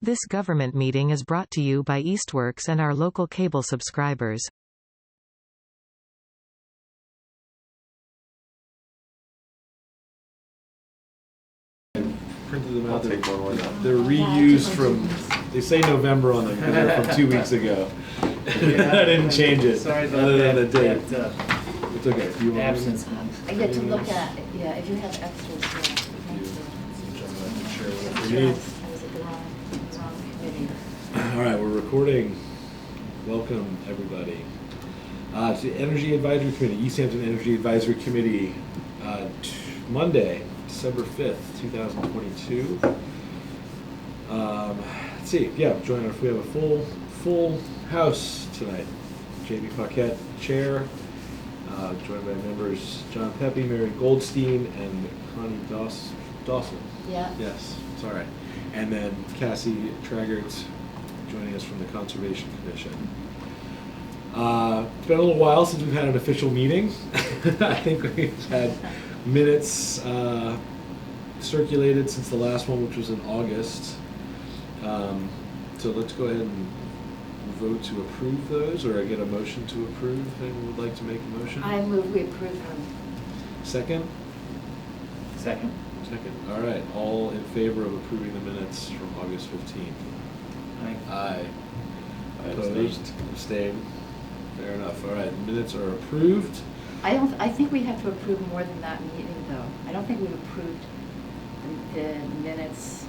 This government meeting is brought to you by Eastworks and our local cable subscribers. Printed them out. They're reused from, they say November on them, but they're from 2 weeks ago. I didn't change it, Sorry about other than the date. that, It's okay. Do you want absence. I get to look at, yeah, if you have extras, yeah. Thank you. me? I was at the wrong committee. All right, we're recording. Welcome, everybody. To the Energy Advisory Committee, Easthampton Energy Advisory Committee, Monday, December 5th, 2022. Let's see, yeah, join us. We have a full house tonight. Jamie Paquette, chair, joined by members John Pepe, Mary Goldstein, and Connie Dawson. Yeah. Yes, sorry. And then Cassie Traggart joining us from the Conservation Commission. It's been a little while since we've had an official meeting. I think we've had minutes circulated since the last one, which was in August. So let's go ahead and vote to approve those, or I get a motion to approve. Anyone would like to make a motion? I move we approve them. Second? Second. Second. All right. All in favor of approving the minutes from August 15th? Aye. Opposed? Abstained? Fair enough. All right. Minutes are approved. I think we have to approve more than that meeting, though. I don't think we've approved the minutes.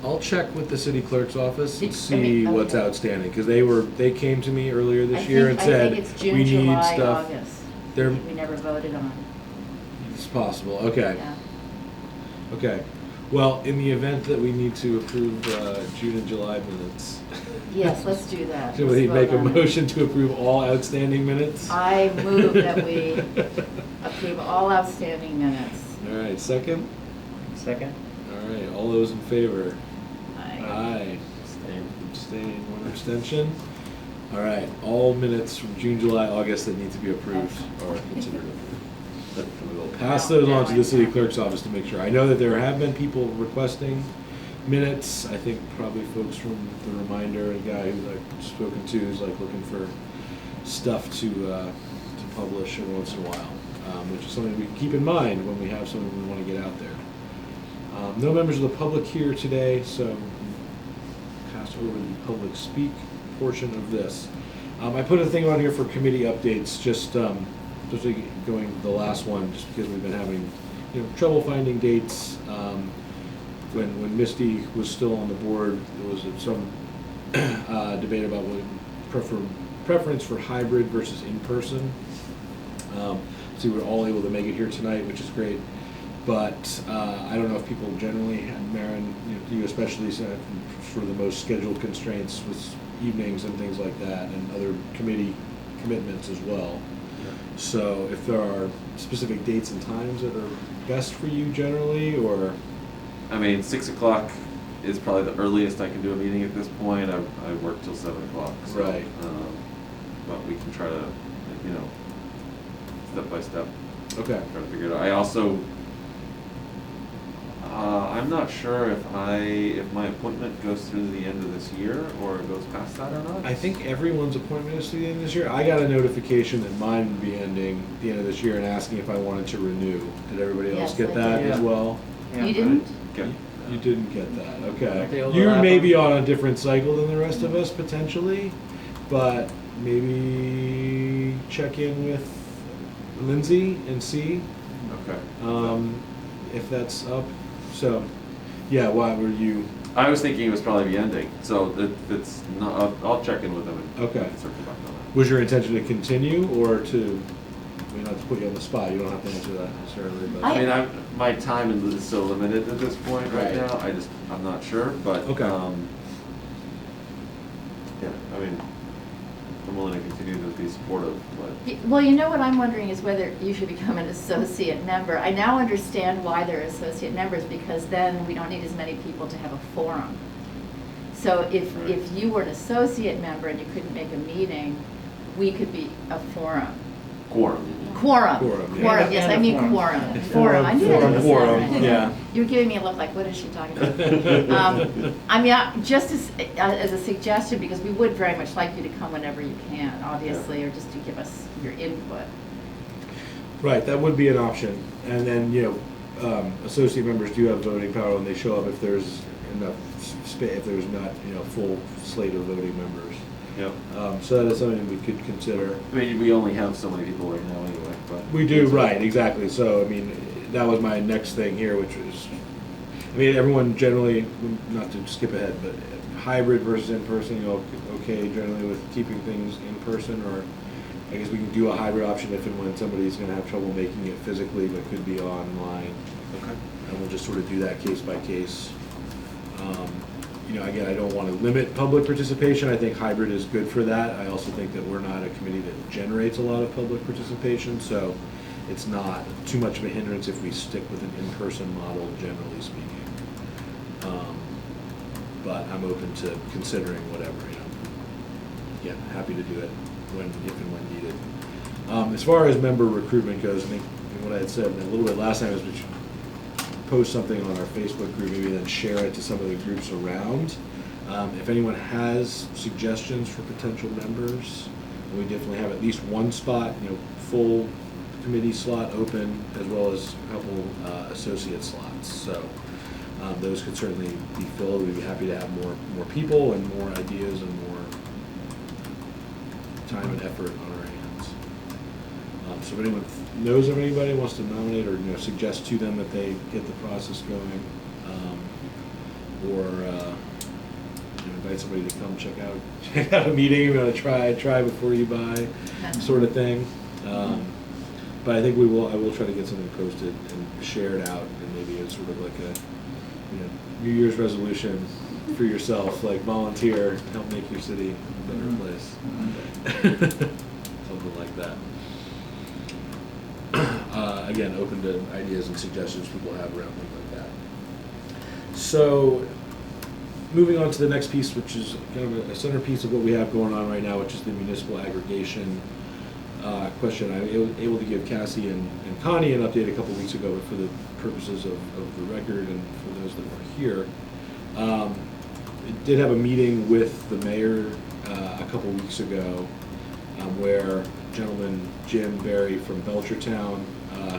I'll check with the city clerk's office and I see mean, what's okay. outstanding, because they came to me earlier this year and I said, think it's June, we need July, stuff. August. They're- We never voted on. It's possible. Okay. Yeah. Okay. Well, in the event that we need to approve June and July minutes. Yes, let's do that. Should Let's we vote make a on it. motion to approve all outstanding minutes? I move that we approve all outstanding minutes. All right, second? Second. All right, all those in favor? Aye. Aye. Abstain, one abstention. All right, all minutes from June, July, August that need to be approved are considered approved. We will pass those on to the city clerk's office to make sure. I know that there have been people requesting minutes. I think probably folks from the Reminder, a guy who I've spoken to is like looking for stuff to publish every once in a while, which is something we can keep in mind when we have something we want to get out there. No members of the public here today, so pass over the public speak portion of this. I put a thing on here for committee updates, just especially going the last one, just because we've been having trouble finding dates. When Misty was still on the board, there was some debate about what preference for hybrid versus in-person. So we're all able to make it here tonight, which is great. But I don't know if people generally, and Maren, you especially, for the most scheduled constraints with evenings and things like that, and other committee commitments as well. Yeah. So if there are specific dates and times that are best for you generally, or? I mean, 6 o'clock is probably the earliest I can do a meeting at this point. I work till 7 o'clock. So, right. But we can try to, step by step. Okay. Try to figure it out. I also, I'm not sure if my appointment goes through the end of this year or it goes past that or not. I think everyone's appointment is through the end of this year. I got a notification that mine would be ending at the end of this year and asking if I wanted to renew. Did everybody else Yes, get I that did. as well? Yeah. You didn't? Okay. You didn't get that, okay. They You overlap may be them. on a different cycle than the rest of us potentially, but maybe check in with Lindsay and see Okay. if that's up. So, yeah, why were you? I was thinking it was probably the ending, so if it's not, I'll check in with them and Okay. circle back on that. Was your intention to continue or to, I mean, not to put you on the spot, you don't have to answer that necessarily, but. I mean, my time is so limited at this point right Right. now. I'm not sure, but Okay. yeah. I mean, I'm willing to continue to be supportive, but Well, what I'm wondering is whether you should become an associate member. I now understand why they're associate members, because then we don't need as many people to have a forum. So if Right. you were an associate member and you couldn't make a meeting, we could be a forum. Quorum. Quorum. Quorum, yeah. Quorum, yes, I And a mean forum. quorum. Forum, I knew that Forum, was quorum, right. yeah. You were giving me a look like, what is she talking about? I mean, just as a suggestion, because we would very much like you to come whenever you can, obviously, or just to give us your input. Right, that would be an option. And then, associate members do have voting power when they show up if there's enough space, if there's not, full slate of voting members. Yep. So that is something we could consider. I mean, we only have so many people right now anyway, but. We do, right, exactly. So, I mean, that was my next thing here, which was, everyone generally, not to skip ahead, but hybrid versus in-person, okay generally with keeping things in person, or I guess we can do a hybrid option if and when somebody's gonna have trouble making it physically, but could be online. Okay. And we'll just sort of do that case by case. Again, I don't want to limit public participation. I think hybrid is good for that. I also think that we're not a committee that generates a lot of public participation, so it's not too much of a hindrance if we stick with an in-person model, generally speaking. But I'm open to considering whatever, Again, happy to do it if and when needed. As far as member recruitment goes, I think what I had said a little bit last time is we should post something on our Facebook group, maybe then share it to some of the groups around. If anyone has suggestions for potential members, we definitely have at least one spot, full committee slot open, as well as a couple associate slots. So those could certainly be filled. We'd be happy to have more people and more ideas and more time and effort on our hands. So if anyone knows of anybody wants to nominate or suggest to them that they get the process going, or invite somebody to come check out a meeting, you want to try before you buy, sort of thing. But I think I will try to get something posted and shared out, and maybe it's sort of like a New Year's resolution for yourself, like volunteer, help make your city a better place. Something like that. Again, open to ideas and suggestions people have around things like that. So, moving on to the next piece, which is kind of a centerpiece of what we have going on right now, which is the municipal aggregation question. I was able to give Cassie and Connie an update a couple weeks ago, but for the purposes of the record and for those that were here, did have a meeting with the mayor a couple weeks ago, where gentleman Jim Berry from Belchertown,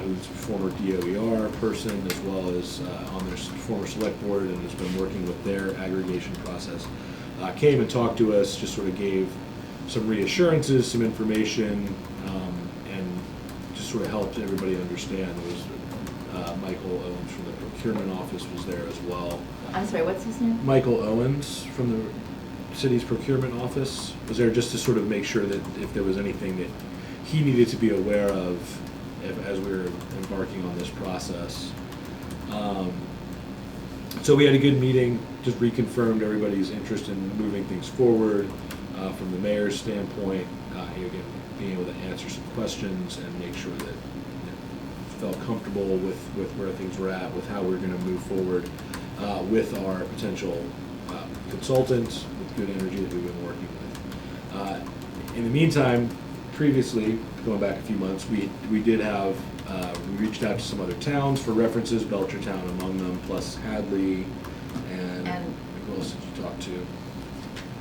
who's a former DOER person, as well as on their former select board and has been working with their aggregation process, came and talked to us, just sort of gave some reassurances, some information, and just sort of helped everybody understand. It was Michael Owens from the procurement office was there as well. I'm sorry, what's his name? Michael Owens from the city's procurement office was there just to sort of make sure that if there was anything that he needed to be aware of as we were embarking on this process. So we had a good meeting, just reconfirmed everybody's interest in moving things forward from the mayor's standpoint, again, being able to answer some questions and make sure that felt comfortable with where things were at, with how we're going to move forward with our potential consultants with Good Energy that we've been working with. In the meantime, previously, going back a few months, we did have, we reached out to some other towns for references, Belchertown among them, plus Hadley, and who else did you talk to?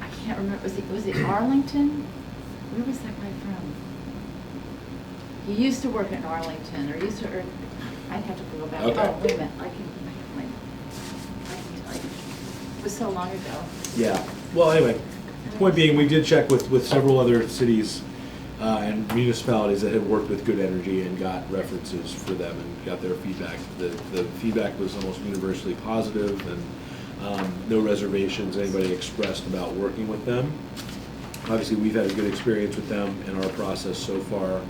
I can't remember, was it Arlington? Where was that guy from? He used to work in Arlington, or I'd have to go back. Okay. Oh, wait a minute, I can tell you. It was so long ago. Yeah, well, anyway, point being, we did check with several other cities and municipalities that had worked with Good Energy and got references for them and got their feedback. The feedback was almost universally positive, and no reservations anybody expressed about working with them. Obviously, we've had a good experience with them in our process so far,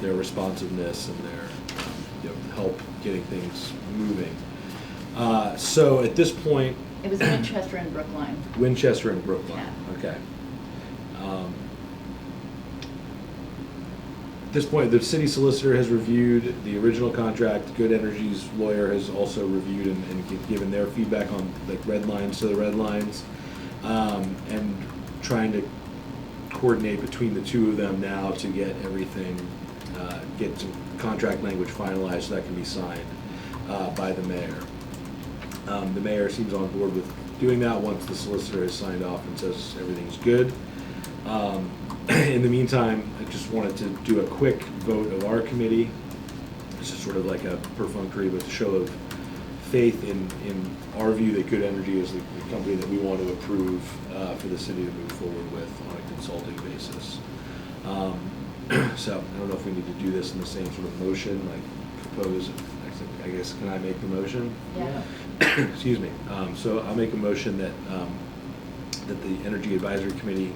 their responsiveness and their help getting things moving. So at this point, It was Winchester and Brookline. Winchester and Brookline. Yeah. Okay. At this point, the city solicitor has reviewed the original contract. Good Energy's lawyer has also reviewed and given their feedback on like red lines to the red lines, and trying to coordinate between the two of them now to get everything get some contract language finalized so that can be signed by the mayor. The mayor seems on board with doing that once the solicitor has signed off and says everything's good. In the meantime, I just wanted to do a quick vote of our committee. This is sort of like a perfunctory but a show of faith in our view that Good Energy is the company that we want to approve for the city to move forward with on a consulting basis. So I don't know if we need to do this in the same sort of motion, like propose, I guess, can I make the motion? Yeah. Excuse me. So I'll make a motion that that the Energy Advisory Committee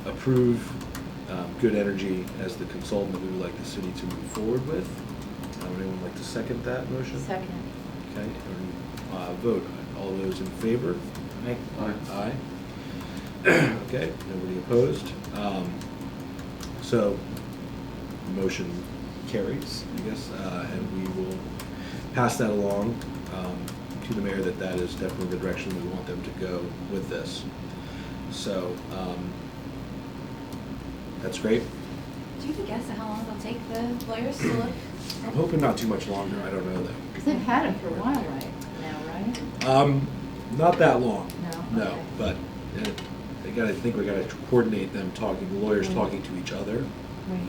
approve Good Energy as the consultant that we would like the city to move forward with. Would anyone like to second that motion? Second. Okay, vote. All those in favor? Aye. Aye. Okay, nobody opposed. So, the motion carries, I guess, and we will pass that along to the mayor that that is definitely the direction we want them to go with this. So, that's great. Do you have a guess at how long it'll take the lawyers to look? I'm hoping not too much longer. I don't know though. Because they've had it for a while now, right? Not that long. No? No, Okay. but I think we gotta coordinate them talking, the lawyers Mm. talking to each other. Right.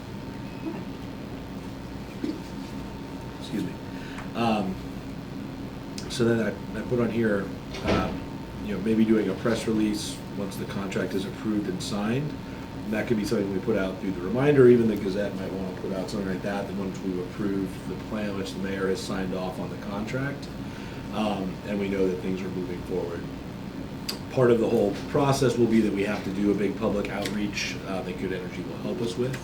Excuse me. So then I put on here, maybe doing a press release once the contract is approved and signed. And that could be something we put out through the reminder, even the Gazette might want to put out something like that once we've approved the plan, which the mayor has signed off on the contract. And we know that things are moving forward. Part of the whole process will be that we have to do a big public outreach that Good Energy will help us with.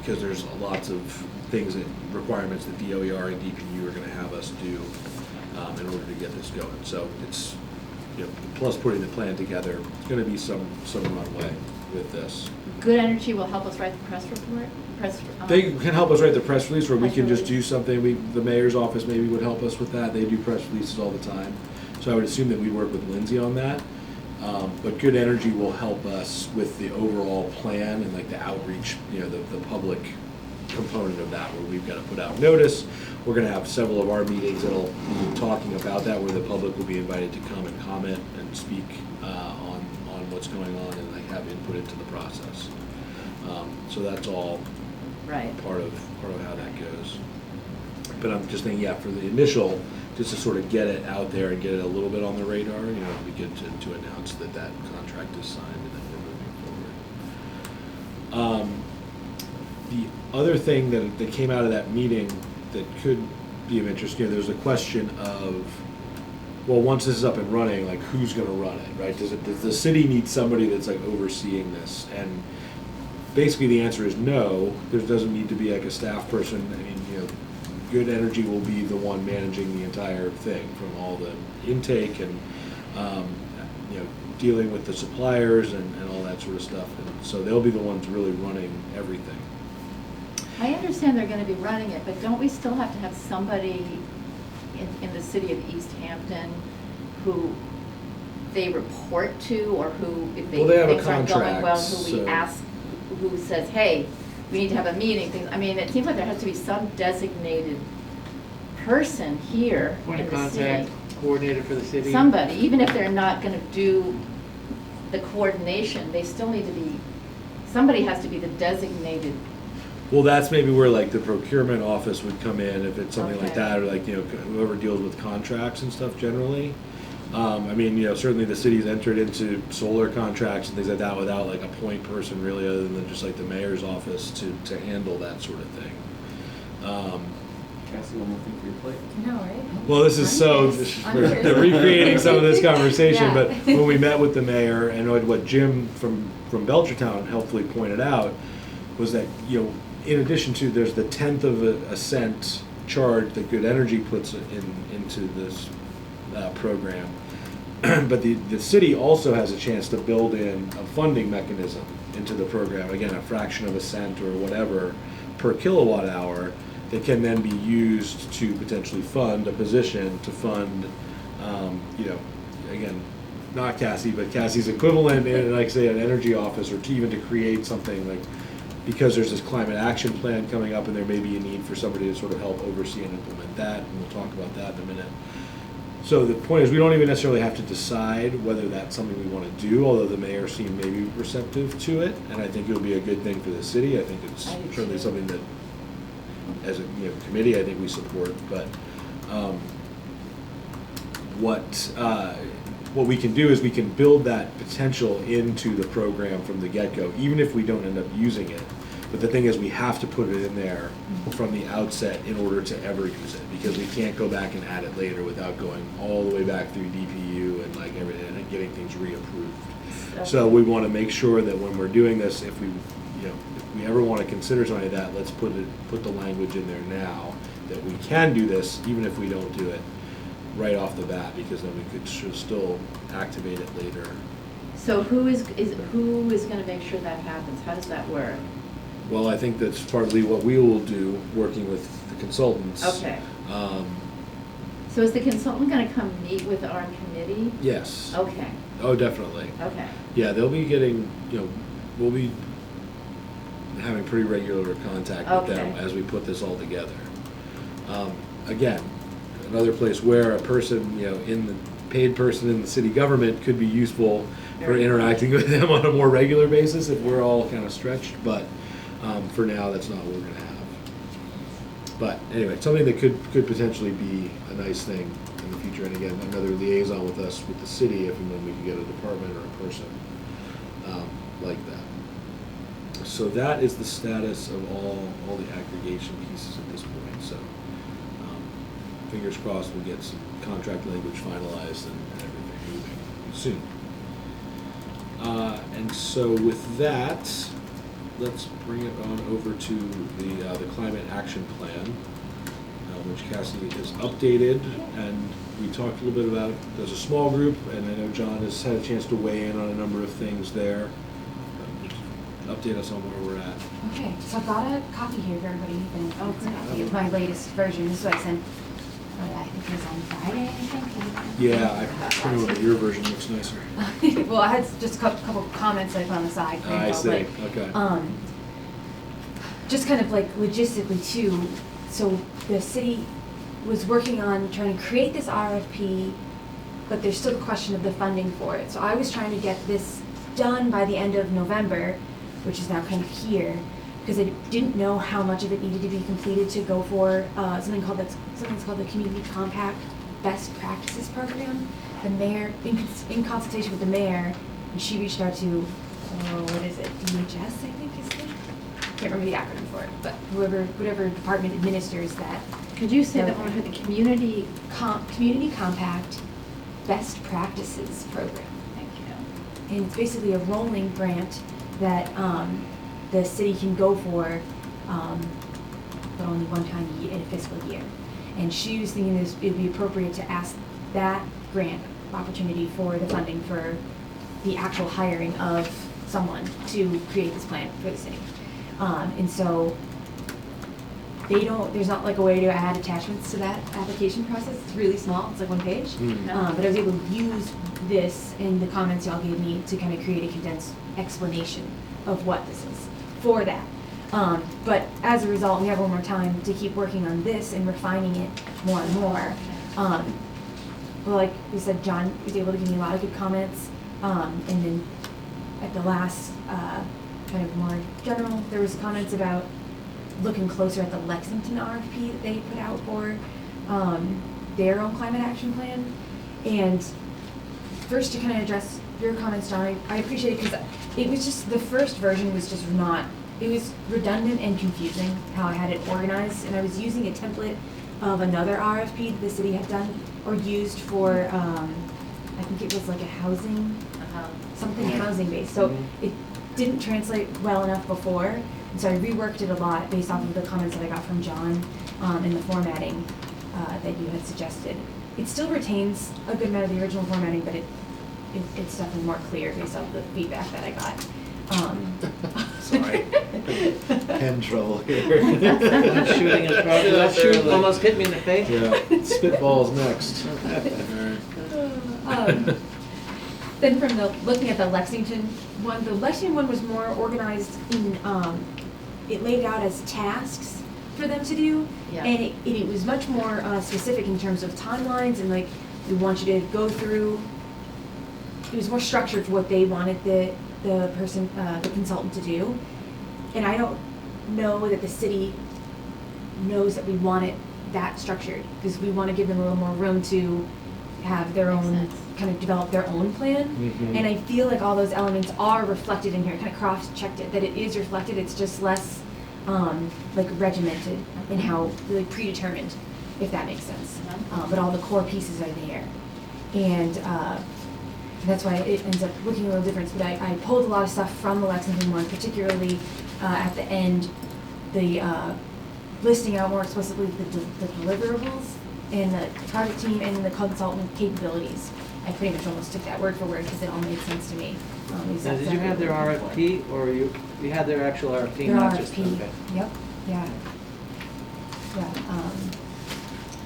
Because there's lots of things that requirements that DOER and DPU are going to have us do in order to get this going. So it's, plus putting the plan together, it's going to be some runway with this. Good Energy will help us write the press report? They can help us write the press release, or we Press can just release. do something. The mayor's office maybe would help us with that. They do press releases all the time. So I would assume that we work with Lindsay on that. But Good Energy will help us with the overall plan and like the outreach, the public component of that, where we've got to put out notice. We're going to have several of our meetings that'll be talking about that, where the public will be invited to come and comment and speak on what's going on and like have input into the process. So that's all Right. part of how that goes. But I'm just thinking, for the initial, just to sort of get it out there and get it a little bit on the radar, it'd be good to announce that contract is signed and then we're moving forward. The other thing that came out of that meeting that could be of interest, there's a question of, well, once this is up and running, like who's going to run it, right? Does the city need somebody that's like overseeing this? And basically the answer is no. There doesn't need to be like a staff person. I mean, Good Energy will be the one managing the entire thing, from all the intake and dealing with the suppliers and all that sort of stuff. And so they'll be the ones really running everything. I understand they're gonna be running it, but don't we still have to have somebody in the city of Easthampton who they report to, or who, if Well, they have a things aren't going well, contract, who we so- ask, who says, hey, we need to have a meeting, things, I mean, it seems like there has to be some designated person here Point in of the city. contact, coordinator for the city. Somebody, even if they're not gonna do the coordination, they still need to be, somebody has to be the designated. Well, that's maybe where like the procurement office would come in if it's something like Okay. that, or like, whoever deals with contracts and stuff generally. I mean, certainly the city's entered into solar contracts and things like that without like a point person really, other than just like the mayor's office to handle that sort of thing. Cassie, one more thing for your plate? No, right? Well, this is so, I'm we're curious. recreating some of this conversation, Yeah. but when we met with the mayor, and what Jim from Belchertown helpfully pointed out was that, in addition to, there's the 1/10 of a cent charge that Good Energy puts into this program. But the city also has a chance to build in a funding mechanism into the program, again, a fraction of a cent or whatever per kilowatt hour, that can then be used to potentially fund a position to fund, again, not Cassie, but Cassie's equivalent in, like, say, an energy office, or to even to create something like because there's this climate action plan coming up, and there may be a need for somebody to sort of help oversee and implement that, and we'll talk about that in a minute. So the point is, we don't even necessarily have to decide whether that's something we want to do, although the mayor seemed maybe receptive to it, and I think it'll be a good thing for the city. I think it's I do certainly too. something that, as a committee, I think we support. But what we can do is we can build that potential into the program from the get-go, even if we don't end up using it. But the thing is, we have to put it in there from the outset in order to ever use it, because we can't go back and add it later without going all the way back through DPU and like everything and getting things reapproved. So we want to make sure that when we're doing this, if we ever want to consider something like that, let's put the language in there now that we can do this, even if we don't do it right off the bat, because then we should still activate it later. So who is going to make sure that happens? How does that work? Well, I think that's partly what we will do, working with the consultants. Okay. So is the consultant going to come meet with our committee? Yes. Okay. Oh, definitely. Okay. Yeah, they'll be getting, we'll be having pretty regular contact with them Okay. as we put this all together. Again, another place where a person, paid person in the city government could be useful for Very interacting with them on a more regular basis if we're all kind of stretched, but for now, that's not what we're going to have. But anyway, something that could potentially be a nice thing in the future, and again, another liaison with us, with the city, if and when we can get a department or a person like that. So that is the status of all the aggregation pieces at this point. So fingers crossed we'll get some contract language finalized and everything moving soon. And so with that, let's bring it on over to the climate action plan, which Cassie has updated, and we talked a little bit about. There's a small group, and I know John has had a chance to weigh in on a number of things there. Update us on where we're at. Okay, so I've got a copy here for everybody, and Oh, it's a great. copy of my latest version. This is what I sent, I think it was on Friday, I think. Yeah, I printed what your version looks nicer. Well, I had just a couple comments I put on the side. I see, Like, okay. just kind of like logistically too, so the city was working on trying to create this RFP, but there's still the question of the funding for it. So I was trying to get this done by the end of November, which is now kind of here, because I didn't know how much of it needed to be completed to go for something's called the Community Compact Best Practices Program. The mayor, in consultation with the mayor, and she reached out to, what is it, DHS, I think is it? Can't remember the acronym for it, but whatever department administers that. Could you say that one for the community? Community Compact Best Practices Program. Thank you. And it's basically a rolling grant that the city can go for, but only one time in a fiscal year. And she was thinking it would be appropriate to ask that grant opportunity for the funding for the actual hiring of someone to create this plan for the city. And so there's not like a way to add attachments to that application process. It's really small, it's like one page. Mm. But I was able to use this and the comments y'all gave me to kind of create a condensed explanation of what this is for that. But as a result, we have one more time to keep working on this and refining it more and more. Well, like we said, John was able to give me a lot of good comments. And then at the last, kind of more general, there was comments about looking closer at the Lexington RFP that they put out for their own climate action plan. And first, to kind of address your comments, John, I appreciate it because it was just, the first version was just not, it was redundant and confusing how I had it organized. And I was using a template of another RFP that the city had done or used for, I think it was like a housing, something housing based. So it didn't translate well enough before. And so I reworked it a lot based off of the comments that I got from John and the formatting that you had suggested. It still retains a good amount of the original formatting, but it's definitely more clear based off the feedback that I got. Sorry. Pen trouble here. I'm shooting a problem. That shoot almost hit me in the face. Yeah, spitballs next. All right. Then from looking at the Lexington one was more organized in it laid out as tasks for them to do. Yeah. And it was much more specific in terms of timelines and like, we want you to go through, it was more structured for what they wanted the person, the consultant to do. And I don't know that the city knows that we want it that structured, because we want to give them a little more room to have their Makes own, sense. kind of develop their own plan. Mhm. And I feel like all those elements are reflected in here, kind of cross-checked it, that it is reflected, it's just less, like regimented and how, like predetermined, if that makes sense. But all the core pieces are there. And, that's why it ends up looking a little different, but I pulled a lot of stuff from the Lexington one, particularly, at the end, the, listing out more explicitly the deliverables and the project team and the consultant capabilities. I pretty much almost took that word for word because it all made sense to me. Now, did you have their RFP, or you had their actual RFP, Their not just, RFP, okay. yep, yeah. Yeah,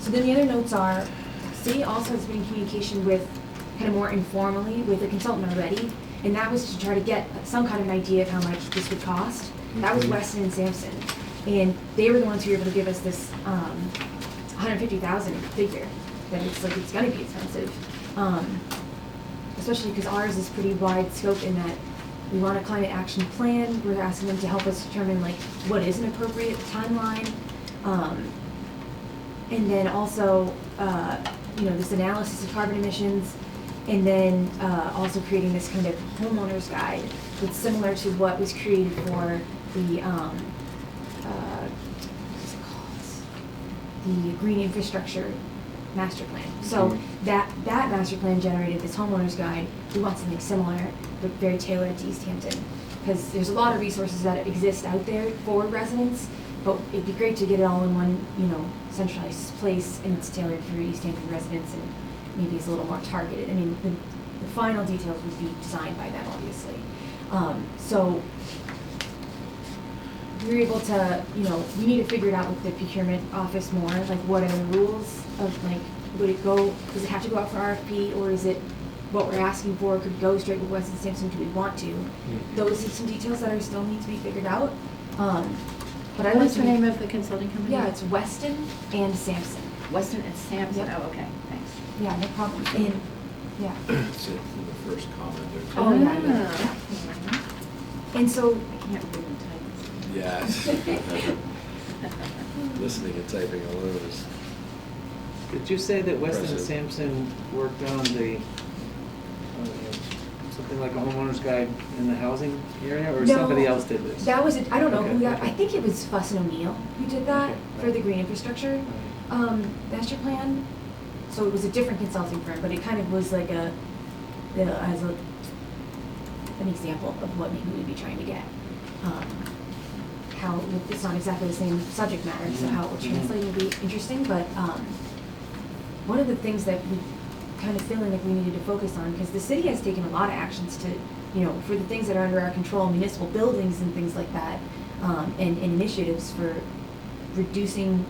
so then the other notes are, city also has been in communication with, kind of more informally, with a consultant already, and that was to try to get some kind of an idea of how much this would cost. That was Mhm. Weston and Sampson, and they were the ones who were able to give us this, 150,000 figure, that it's like, it's gonna be expensive. Especially because ours is pretty wide scope in that we want a climate action plan, we're asking them to help us determine like what is an appropriate timeline. And then also, this analysis of carbon emissions, and then also creating this kind of homeowner's guide that's similar to what was created for the, what's it called? The green infrastructure master plan. So Mhm. that master plan generated this homeowner's guide. We want something similar, but very tailored to Easthampton. Because there's a lot of resources that exist out there for residents, but it'd be great to get it all in one, centralized place, and it's tailored for Easthampton residents, and maybe it's a little more targeted. I mean, the final details would be designed by them, obviously. So we were able to, we need to figure it out with the procurement office more, like what are the rules of like, does it have to go out for RFP, or is it what we're asking for, could go straight with Weston Sampson, do we want to? Those are some details that are still need to be figured out. But I like What's to the be- name of the consulting company? Yeah, it's Weston and Sampson. Weston and Sampson. Yep. Oh, okay, thanks. Yeah, no problem. And, yeah. It's in the first comment there. Oh, yeah. Ah. And so, I can't read and type. Yes. Listening and typing alone is. Did you say that Weston and Impressive. Sampson worked on the, something like a homeowner's guide in the housing area, or No, somebody else did this? that was, I don't know who Okay, that, okay. I think it was Fuss and O'Neill who did that Okay, for right. the green infrastructure, master plan. So it was a different consulting firm, but it kind of was like an example of what maybe we'd be trying to get. How, it's not exactly the same subject matter, so how it will Mhm. translate will be interesting, but, one of the things that we kind of feeling like we needed to focus on, because the city has taken a lot of actions to, for the things that are under our control, municipal buildings and things like that, and initiatives for reducing,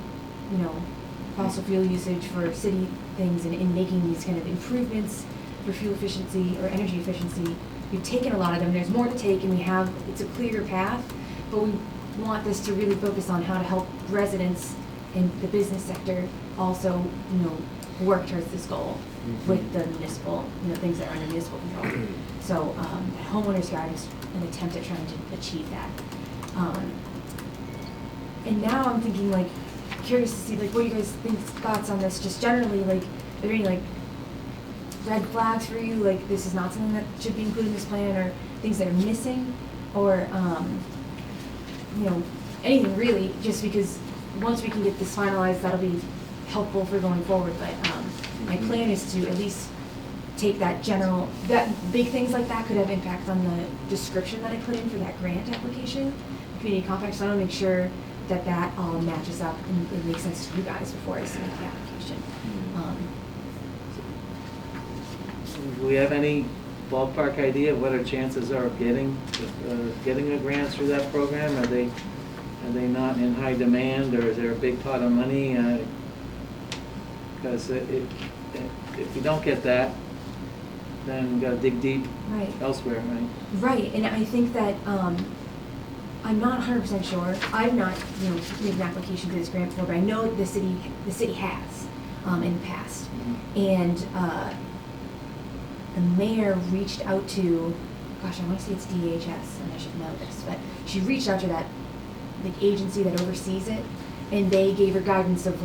fossil fuel usage for city things, and making these kind of improvements for fuel efficiency or energy efficiency. We've taken a lot of them, there's more to take, and it's a clear path, but we want this to really focus on how to help residents and the business sector also, work towards this goal with the municipal, things that are under municipal control. So, homeowner's guide is an attempt at trying to achieve that. And now I'm thinking, like, curious to see, like, what do you guys think, thoughts on this, just generally, like, are there any, like, red flags for you, like, this is not something that should be included in this plan, or things that are missing, or, anything really, just because once we can get this finalized, that'll be helpful for going forward, but, my plan is to at least take that big things like that could have impact on the description that I put in for that grant application, community compact, so I want to make sure that all matches up and it makes sense to you guys before I submit the application. Do we have any ballpark idea of what our chances are of getting a grant through that program? Are they not in high demand, or is there a big pot of money? Because if we don't get that, then we gotta dig deep Right. elsewhere, right? Right, and I think that, I'm not 100% sure. I've not, made an application for this grant before, but I know the city has, in the past. And, the mayor reached out to, gosh, I want to say it's DHS, and I should know this, but she reached out to that, agency that oversees it, and they gave her guidance of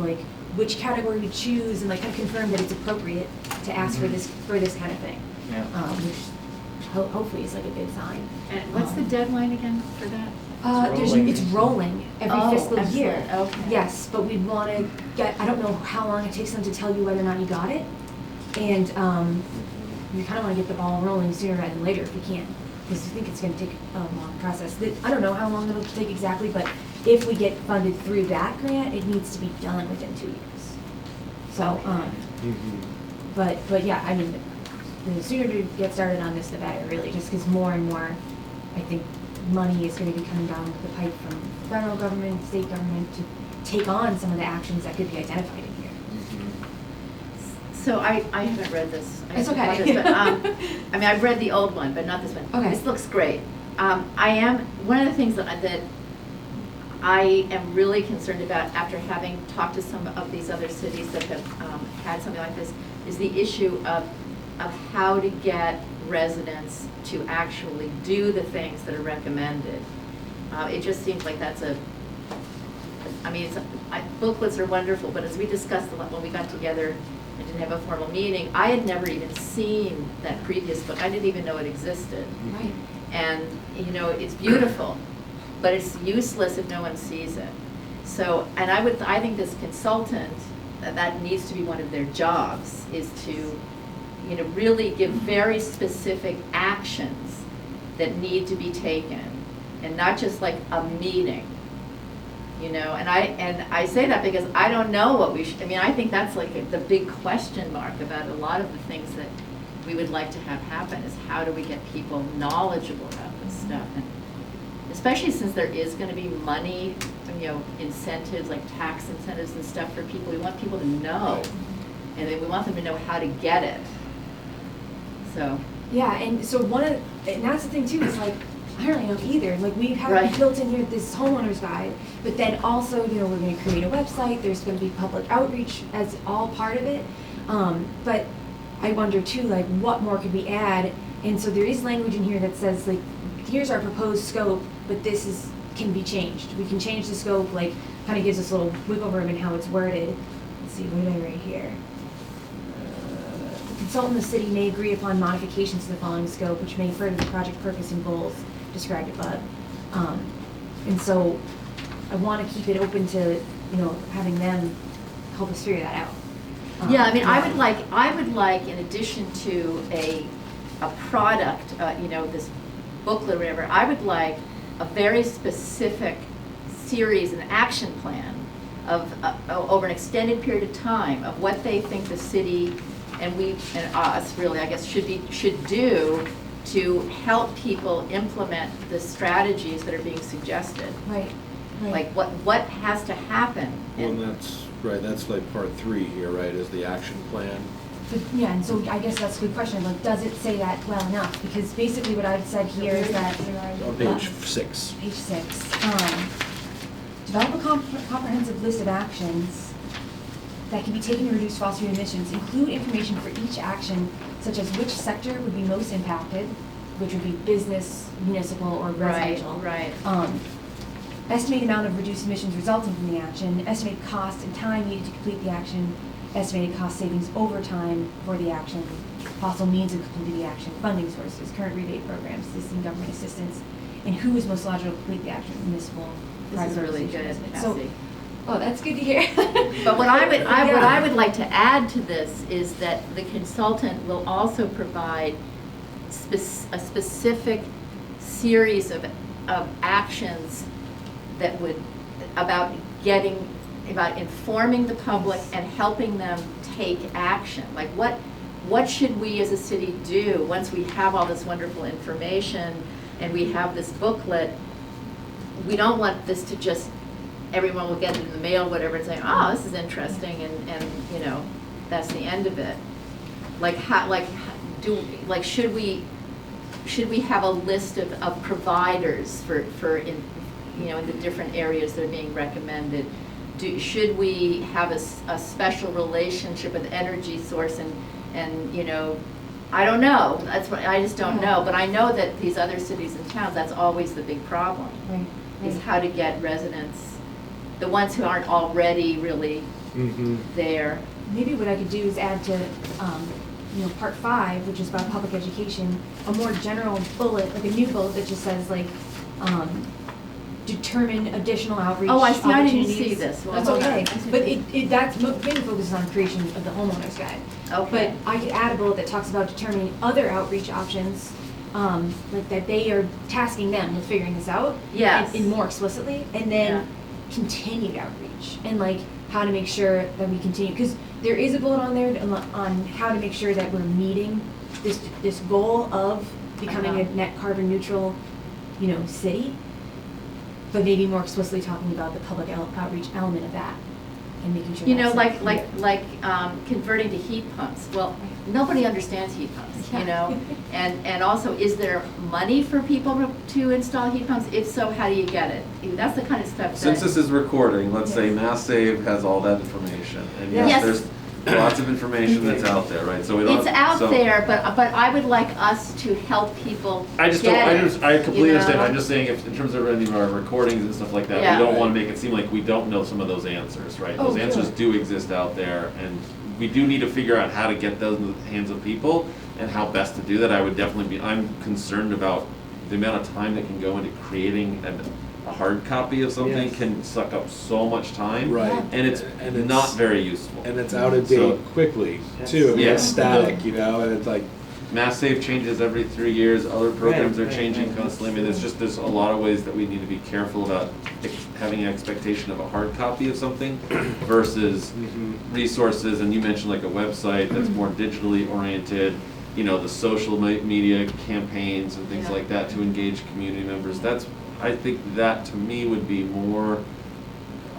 which category to choose, and kind of confirmed that it's appropriate to ask for this kind of thing. Yeah. Which hopefully is a good sign. And what's the deadline again for that? It's rolling every fiscal year. Excellent. Okay. Yes, but we'd want to get, I don't know how long it takes them to tell you whether or not you got it. And you kind of want to get the ball rolling sooner rather than later if you can, because I think it's going to take a long process. I don't know how long it'll take exactly, but if we get funded through that grant, it needs to be done within 2 years. So, but yeah, I mean, the sooner to get started on this, the better, really, just because more and more, I think, money is going to be coming down the pipe from federal government, state government to take on some of the actions that could be identified in here. So I haven't read this. It's okay. I mean, I've read the old one, but not this one. Okay. This looks great. One of the things that I am really concerned about after having talked to some of these other cities that have had something like this is the issue of how to get residents to actually do the things that are recommended. It just seems like that's booklets are wonderful, but as we discussed when we got together and didn't have a formal meeting, I had never even seen that previous book. I didn't even know it existed. Right. And, it's beautiful, but it's useless if no one sees it. So, and I think this consultant, that needs to be one of their jobs, is to, really give very specific actions that need to be taken, and not just like a meeting. And I say that because I don't know what we should, I think that's the big question mark about a lot of the things that we would like to have happen is how do we get people knowledgeable about this stuff, and especially since there is going to be money, incentives like tax incentives and stuff for people. We want people to know, and then we want them to know how to get it. So yeah, and so and that's the thing too, is I don't know either. We have Right. built in here this homeowner's guide, but then also, we're going to create a website. There's going to be public outreach as all part of it. But I wonder too, what more could we add? And so there is language in here that says, here's our proposed scope, but this can be changed. We can change the scope, kind of gives us a little wiggle room in how it's worded. Let's see, what did I write here? The consultant and the city may agree upon modifications to the following scope, which may further the project purpose and goals described above. And so I want to keep it open to, having them help us figure that out. yeah, I would like in addition to a product, this booklet or whatever, I would like a very specific series, an action plan of over an extended period of time of what they think the city and us really, I guess, should do to help people implement the strategies that are being suggested. Right. Like what has to happen. Well, and that's right. That's part 3 here, right? Is the action plan. But, yeah, and so I guess that's a good question. Does it say that well enough? Because basically what I've said here is that On page 6. Page 6. Develop a comprehensive list of actions that can be taken to reduce fossil fuel emissions. Include information for each action, such as which sector would be most impacted, which would be business, municipal, or residential. Right. Estimated amount of reduced emissions resulting from the action. Estimated cost and time needed to complete the action. Estimated cost savings over time for the action. Possible means of completing the action. Funding sources, current rebate programs, existing government assistance, and who is most logical to complete the action, municipal. This is really good, Cassie. Oh, that's good to hear. But what I would like to add to this is that the consultant will also provide a specific series of actions that would about informing the public and helping them take action. What should we as a city do once we have all this wonderful information and we have this booklet? We don't want this to just, everyone will get it in the mail, whatever, and say, oh, this is interesting, and that's the end of it. Should we have a list of providers for you know, in the different areas that are being recommended. Should we have a special relationship with Energy Source and, you know, I don't know, that's what, I just don't know, but I know that these other cities and towns, that's always the big problem. Right. Is how to get residents, the ones who aren't already really there. Maybe what I could do is add to, you know, part 5, which is about public education, a more general bullet, like a new bullet that just says like, determine additional outreach Oh, I see, I didn't opportunities. see this. Well, That's hold on. okay, but that's mainly focuses on creation of the homeowner's guide. Okay. But I could add a bullet that talks about determining other outreach options, like that they are tasking them with figuring this out. Yes. And more explicitly, and then continued outreach, and like how to make sure that we continue, because there is a bullet on there on how to make sure that we're meeting this goal of becoming a net carbon neutral, you know, city, but maybe more explicitly talking about the public outreach element of that and making sure You know, that's like converting to heat pumps. Well, nobody understands heat pumps, you know? And also, is there money for people to install heat pumps? If so, how do you get it? That's the kind of stuff that. Since this is recording, let's say Mass Save has all that information, and yes, there's lots of information that's out there, right? So we don't. It's out there, but I would like us to help people I just get don't. it, I completely you understand. know? I'm just saying, if in terms of any of our recordings and stuff like that, Yeah. we don't want to make it seem like we don't know some of those answers, right? Oh, Those answers sure. do exist out there, and we do need to figure out how to get those in the hands of people and how best to do that. I would definitely be. I'm concerned about the amount of time that can go into creating a hard copy of something. Yes. Can suck up so much time, Right. and it's not very useful. And it's out of date So- quickly, too. I mean, Yeah. it's static, you know, and it's like, Mass Save changes every 3 years, other programs are Right, changing right. constantly. I mean, there's a lot of ways that we need to be careful about having an expectation of a hard copy of something versus resources, and you mentioned like a website that's more digitally oriented, you know, the social media campaigns and things Yeah. like that to engage community members. I think that to me would be more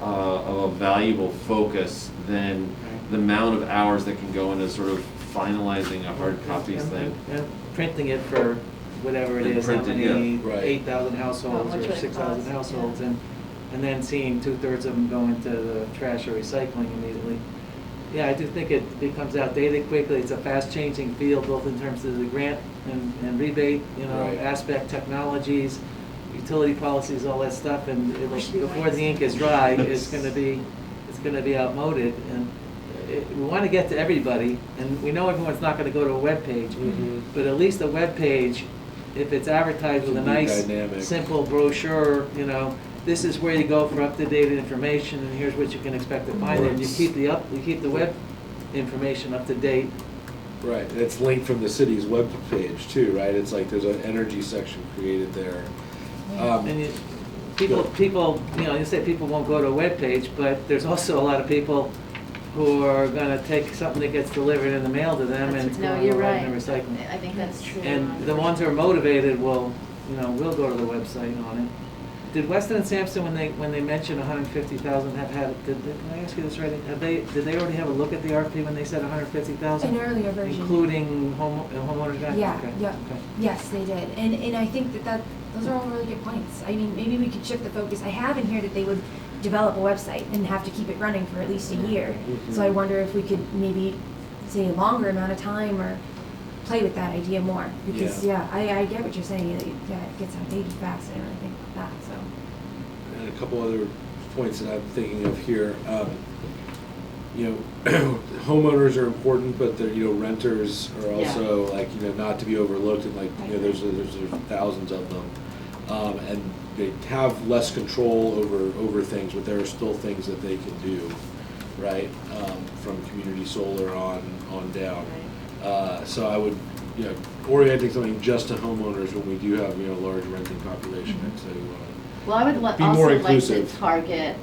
of a valuable focus than the amount of hours that can go into sort of finalizing a hard copies thing. And printing it for whatever it And is, how printing, many, yeah. Right. 8,000 How households much or would it 6,000 cost? households, and then seeing 2/3 of them go into the trash or recycling immediately. Yeah, I do think it becomes outdated quickly. It's a fast-changing field, both in terms of the grant and rebate, you know, Right. aspect, technologies, utility policies, all that stuff, and should be before right. the ink is dry, it's gonna be outmoded, and we wanna get to everybody, and we know everyone's not gonna go to a webpage, but at least a webpage, if it's advertised with a Should be nice, dynamic. simple brochure, you know, this is where you go for up-to-date information, and here's what you can expect to find there, and you keep the web information up to date. right, and it's linked from the city's webpage, too, right? It's like there's an energy section created there. And people, you know, you say people won't go to a webpage, but there's also a lot of people who are gonna take something that gets delivered in the mail to them and it's No, going you're right right. in the recycling. I think that's true. And the ones who are motivated will go to the website on it. Did Weston and Sampson, when they mentioned 150,000, can I ask you this right? Did they already have a look at the RFP when they said 150,000? An earlier version. Including homeowners guide? Yeah, Okay, yeah. okay. Yes, they did, and I think that those are all really good points. I mean, maybe we could shift the focus. I have in here that they would develop a website and have to keep it running for at least a year. So I wonder if we could maybe say a longer amount of time or play with that idea more. Because, I get what you're saying, it gets outdated fast and everything like that, so. And a couple other points that I'm thinking of here. You know, homeowners are important, but they're, you know, renters are also like, you know, not to be overlooked, and like, you know, there's thousands of them. And they have less control over things, but there are still things that they can do, right? From community solar on down. So I would, you know, orienting something just to homeowners when we do have, you know, a large renting population. So Well, I would be more also like to inclusive. target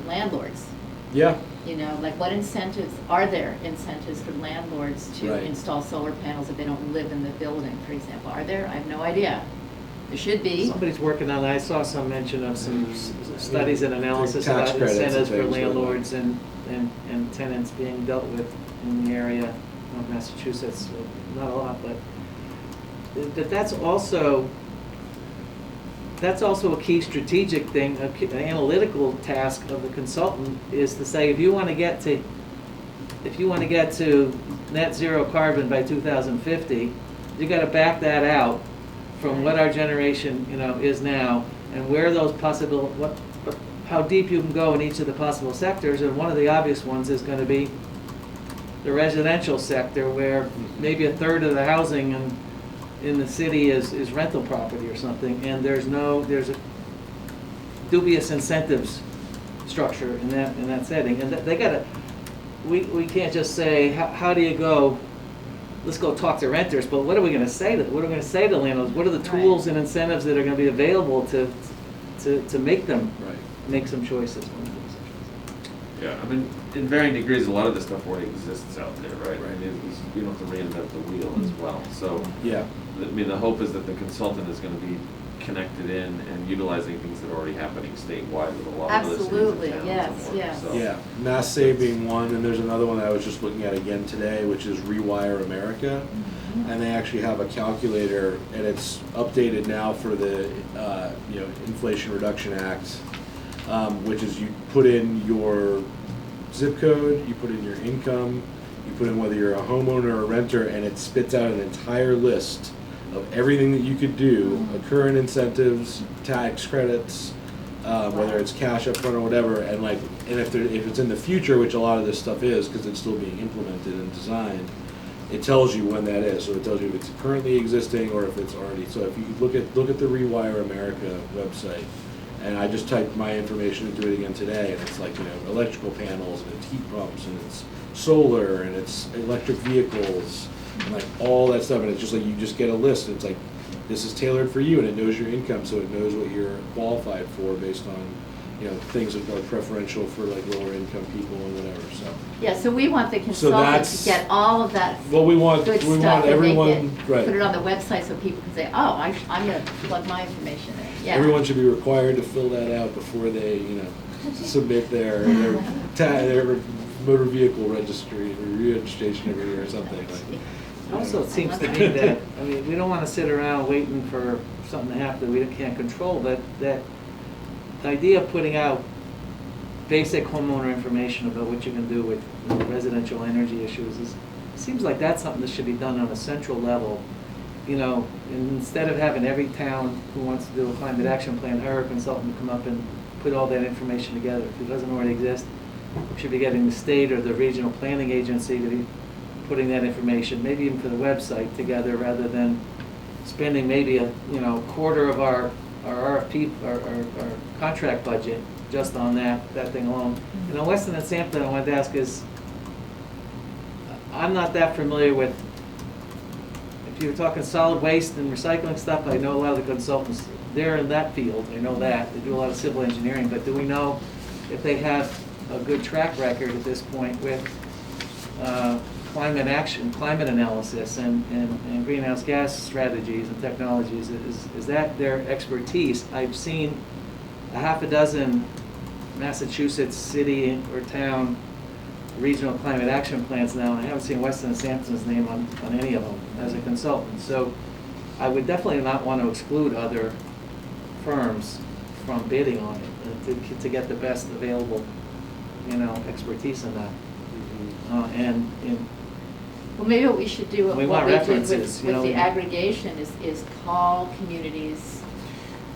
landlords. Yeah. You know, like what are there incentives for landlords to Right. install solar panels if they don't live in the building, for example? Are there? I have no idea. There should be. Somebody's working on, I saw some mention of some studies and analysis Tax about credits and incentives for things like that. landlords and tenants being dealt with in the area of Massachusetts. Not a lot, but that's that's also a key strategic thing, an analytical task of the consultant is to say, if you want to get to net zero carbon by 2050, you got to back that out from what our generation, is now, and where those how deep you can go in each of the possible sectors. And one of the obvious ones is going to be the residential sector, where maybe a third of the housing in the city is rental property or something, and there's a dubious incentives structure in that setting, and they gotta. We can't just say how do you go. Let's go talk to renters, but what are we going to say to landlords? What are the tools and incentives that are going to be available to make them make some choices? Yeah, I mean, in varying degrees, a lot of this stuff already exists out there, right? Right. I mean, you don't have to reinvent the wheel as well. So, Yeah. I mean, the hope is that the consultant is going to be connected in and utilizing things that are already happening statewide with a lot of other cities Absolutely, and towns yes, and more. yes. So, Yeah, Mass Save being one, and there's another one I was just looking at again today, which is Rewire America. And they actually have a calculator, and it's updated now for the Inflation Reduction Act, which is you put in your zip code, you put in your income, you put in whether you're a homeowner or a renter, and it spits out an entire list of everything that you could do, current incentives, tax credits, whether it's cash up front or whatever, and if it's in the future, which a lot of this stuff is, because it's still being implemented and designed, it tells you when that is. So it tells you if it's currently existing or if it's already. So if you look at the Rewire America website, and I just typed my information into it again today, and it's electrical panels, and it's heat pumps, and it's solar, and it's electric vehicles, and all that stuff, and it's just you just get a list, and it's this is tailored for you, and it knows your income, so it knows what you're qualified for based on things that are preferential for lower income people and whatever. So Yeah, so we want the consultant to get all of that well, we want good stuff and everyone make right. put it on the website so people can say, oh, I'm going to plug my information in. Yeah. Everyone should be required to fill that out before they submit their motor vehicle registration every year or something. Also, it seems to me that, we don't want to sit around waiting for something to happen that we can't control, but that the idea of putting out basic homeowner information about what you can do with residential energy issues seems like that's something that should be done on a central level. And instead of having every town who wants to do a climate action plan hire a consultant to come up and put all that information together. If it doesn't already exist, we should be getting the state or the regional planning agency to be putting that information, maybe even for the website, together, rather than spending maybe a quarter of our RFP, our contract budget just on that thing alone. Weston and Sampson, I wanted to ask is, I'm not that familiar with, if you're talking solid waste and recycling stuff, I know a lot of the consultants, they're in that field, I know that, they do a lot of civil engineering, but do we know if they have a good track record at this point with climate action, climate analysis, and greenhouse gas strategies and technologies? Is that their expertise? I've seen a half a dozen Massachusetts city or town regional climate action plans now, and I haven't seen Weston and Sampson's name on any of them as a consultant. So I would definitely not want to exclude other firms from bidding on it to get the best available, expertise in that. Well, maybe what we should do, We what want we did references, with the aggregation is call communities.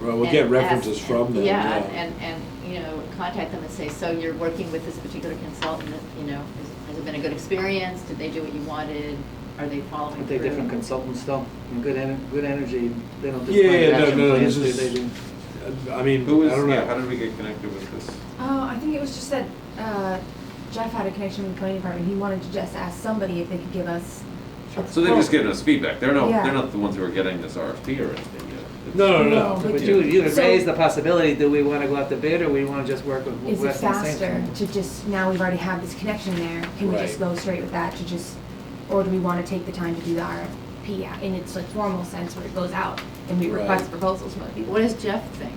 Well, we'll and get references ask- from them. Yeah, and contact them and say, so you're working with this particular consultant, has it been a good experience? Did they do what you wanted? Are they following Aren't through? they different consultants though? And good energy, they don't do Yeah, climate no, action no, plans, this do is- they do? I mean, Who was, I don't know. how did we get connected with this? I think it was just that Jeff had a connection with the planning department. He wanted to just ask somebody if they could give us. So they're just giving us feedback. They're Yeah. not the ones who are getting this RFP or anything yet. No. But But you could So- raise the possibility, do we want to go out to bid, or we want to just work with Is it Weston and faster Sampson? to just, now we've already had this connection there, can we just Right. go straight with that to just, or do we want to take the time to do the RFP in its formal sense where it goes out and we request Right. proposals from other people? What does Jeff think?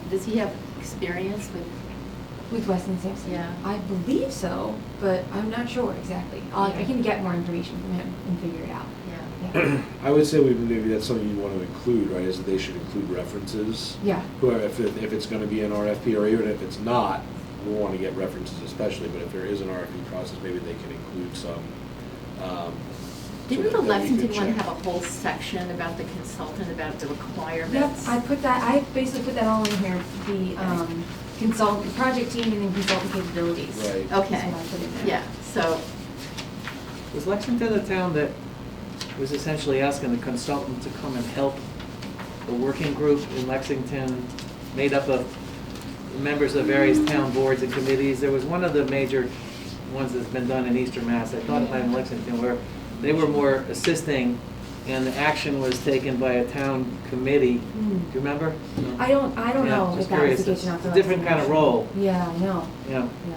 Does he have experience with? With Weston Sampson? Yeah. I believe so, but I'm not sure exactly. I can get more information from him and figure it out. Yeah. I would say maybe that's something you want to include, right, is that they should include references. Yeah. If it's gonna be an RFP, or even if it's not, we'll want to get references especially, but if there is an RFP process, maybe they can include some. Didn't the that we Lexington could one check. have a whole section about the consultant, about the Yep, requirements? I basically put that all in here, the consultant, project team and then consultant capabilities. Right. Okay, That's what I put in there. yeah, so, Was Lexington a town that was essentially asking the consultant to come and help a working group in Lexington made up of members of various town boards and committees? There was one of the major ones that's been done in Eastern Mass, I thought it might have been Lexington, where they were more assisting and the action was taken by a town committee. Do you remember? No. I don't Yeah, know if just that was curious. the case or not. It's a different kind of role. Yeah, I know, Yeah. yeah.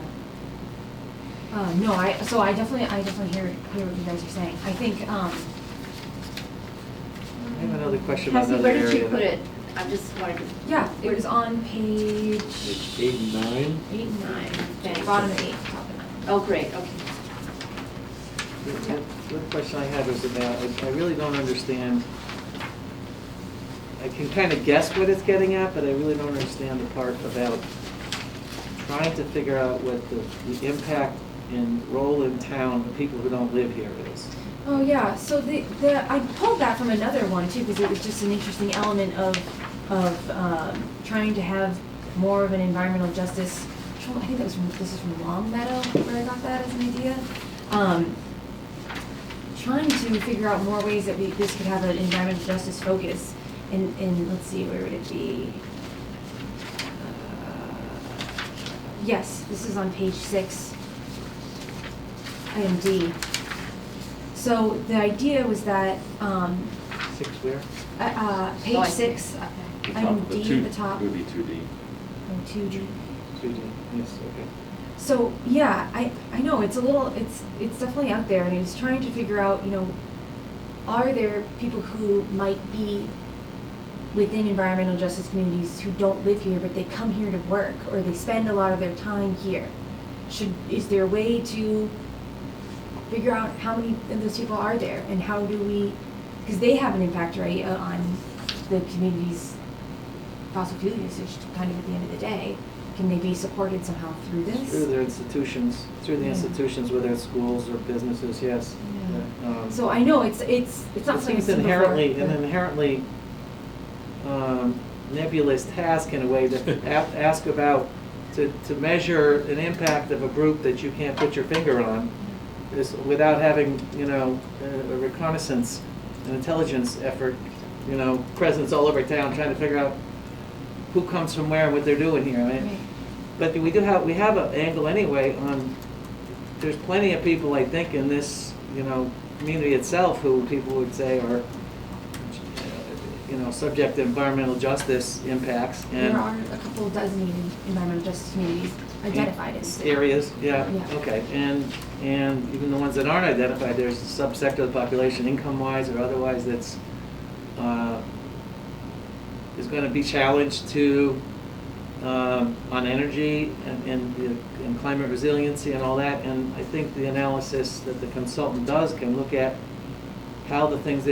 No, I definitely hear what you guys are saying. I think, I have another question about Cassie, another where area. did you put that- it? I just wanted to. yeah, it was on page Like 8 and 9? 8 and 9, Thanks. bottom of 8, top of 9. Oh, great, okay. The question I had was about, I really don't understand. I can kind of guess what it's getting at, but I really don't understand the part about trying to figure out what the impact and role in town of people who don't live here is. Oh, yeah, so I pulled that from another one too, because it was just an interesting element of trying to have more of an environmental justice. I think this is from Longmeadow, where I got that as an idea. Trying to figure out more ways that this could have an environmental justice focus. And let's see, where would it be? Yes, this is on page 6, item D. So the idea was that, 6 where? Oh, page I see. 6, The top item of the D two- at the top. It would be 2D. Oh, 2D. Yes, okay. So, yeah, I know, it's definitely out there, and I was trying to figure out, are there people who might be within environmental justice communities who don't live here, but they come here to work, or they spend a lot of their time here? Is there a way to figure out how many of those people are there, and how do we, because they have an impact, right, on the community's fossil fuel usage, kind of at the end of the day. Can they be supported somehow through this? Through their institutions, through the Yeah. institutions, whether it's schools or businesses, yes. Yeah. So I know it's not It something seems that's inherently, before, an but- inherently nebulous task in a way to ask about, to measure an impact of a group that you can't put your finger on, is without having, a reconnaissance, an intelligence effort, presence all over town, trying to figure out who comes from where and what they're doing here. I mean, Right. but we have an angle anyway on, there's plenty of people, I think, in this, community itself who people would say are, subject to environmental justice impacts There and are a couple designated environmental justice communities identified as. areas, yeah, Yeah. okay. And even the ones that aren't identified, there's a subsector of the population, income-wise or otherwise, that's, is gonna be challenged to, on energy and climate resiliency and all that. And I think the analysis that the consultant does can look at how the things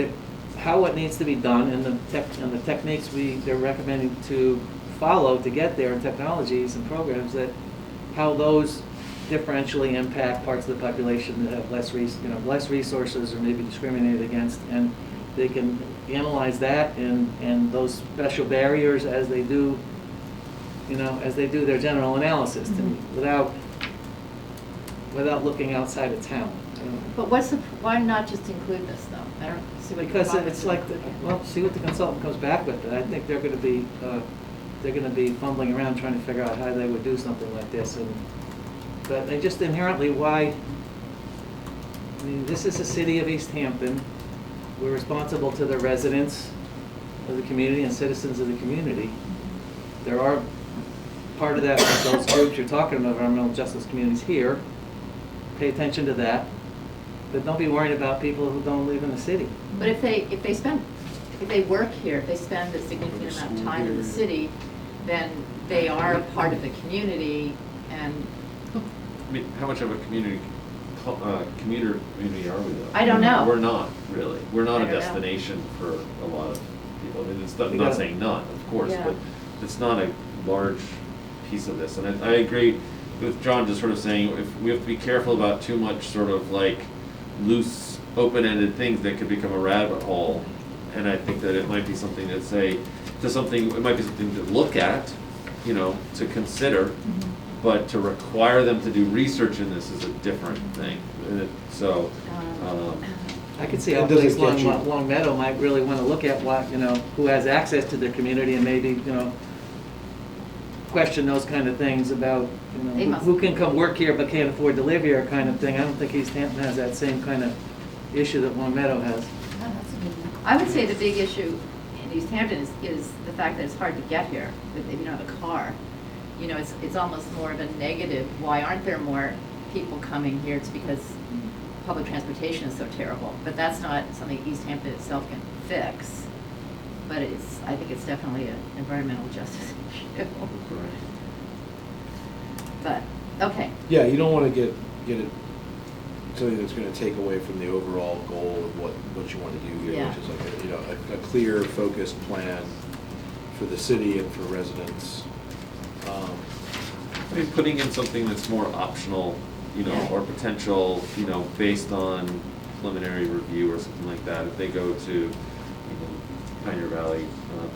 how what needs to be done and the techniques they're recommending to follow to get there, and technologies and programs how those differentially impact parts of the population that have less resources or maybe discriminated against, and they can analyze that and those special barriers as they do their general analysis without looking outside of town. But why not just include this though? I don't see what. Because it's like, see what the consultant comes back with. I think they're gonna be fumbling around trying to figure out how they would do something like this. But they just inherently, this is the city of Easthampton. We're responsible to the residents of the community and citizens of the community. There are part of that, those groups you're talking about, environmental justice communities here. Pay attention to that. But don't be worried about people who don't live in the city. But if they work here, if they spend a significant amount of time in the city, then they are part of the community and. I mean, how much of a community commuter community are we though? I don't know. We're not, really. We're not I a don't know. destination for a lot of people. I mean, it's not, We not got- saying none, of course, Yeah. but it's not a large piece of this. And I agree with John just sort of saying, if we have to be careful about too much sort of like loose, open-ended things that could become a rabbit hole. And I think that it might be something that say, it might be something to look at, you know, to consider, but to require them to do research in this is a different thing. So, I could see how It doesn't place get you- Long Meadow might really want to look at what, you know, who has access to their community and maybe, you know, question those kind of things about, you They know, must- who can come work here but can't afford to live here kind of thing. I don't think Easthampton has that same kind of issue that Long Meadow has. Oh, that's a good one. I would say the big issue in Easthampton is the fact that it's hard to get here if you don't have a car. You know, it's almost more of a negative. Why aren't there more people coming here? It's because public transportation is so terrible. But that's not something Easthampton itself can fix. But I think it's definitely an environmental justice issue. But, okay. Yeah, you don't want to get it something that's going to take away from the overall goal of what you want to do here, Yeah. which is like a clear, focused plan for the city and for residents. I mean, putting in something that's more optional, you know, Yeah. or potential, you know, based on preliminary review or something like that. If they go to, you know, Pioneer Valley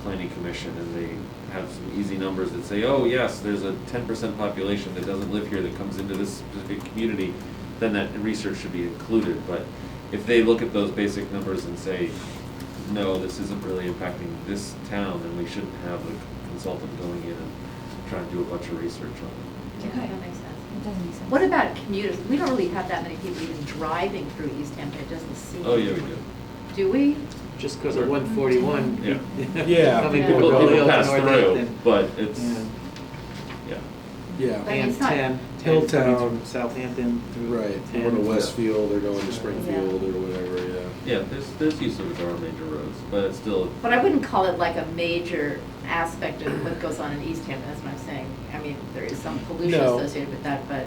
Planning Commission and they have some easy numbers that say, oh yes, there's a 10% population that doesn't live here that comes into this specific community, then that research should be included. But if they look at those basic numbers and say, no, this isn't really impacting this town, then we shouldn't have a consultant going in and trying to do a bunch of research on it. Yeah, that makes sense. It does make sense. What about commuters? We don't really have that many people even driving through Easthampton. It doesn't seem. Oh, yeah, we do. Do we? Just because of 141. Yeah. Yeah, Coming people from go- Holyoke People to pass through, Northampton. but it's, Yeah. yeah. Yeah, But And it's not- 10 Hilltown. coming from Southampton through right. 10. Going to Westfield, they're going to Springfield or whatever. Yeah. Yeah, there's use of it on major roads, but it's still, But I wouldn't call it like a major aspect of what goes on in Easthampton, that's what I'm saying. I mean, there is some pollution No. associated with that, but,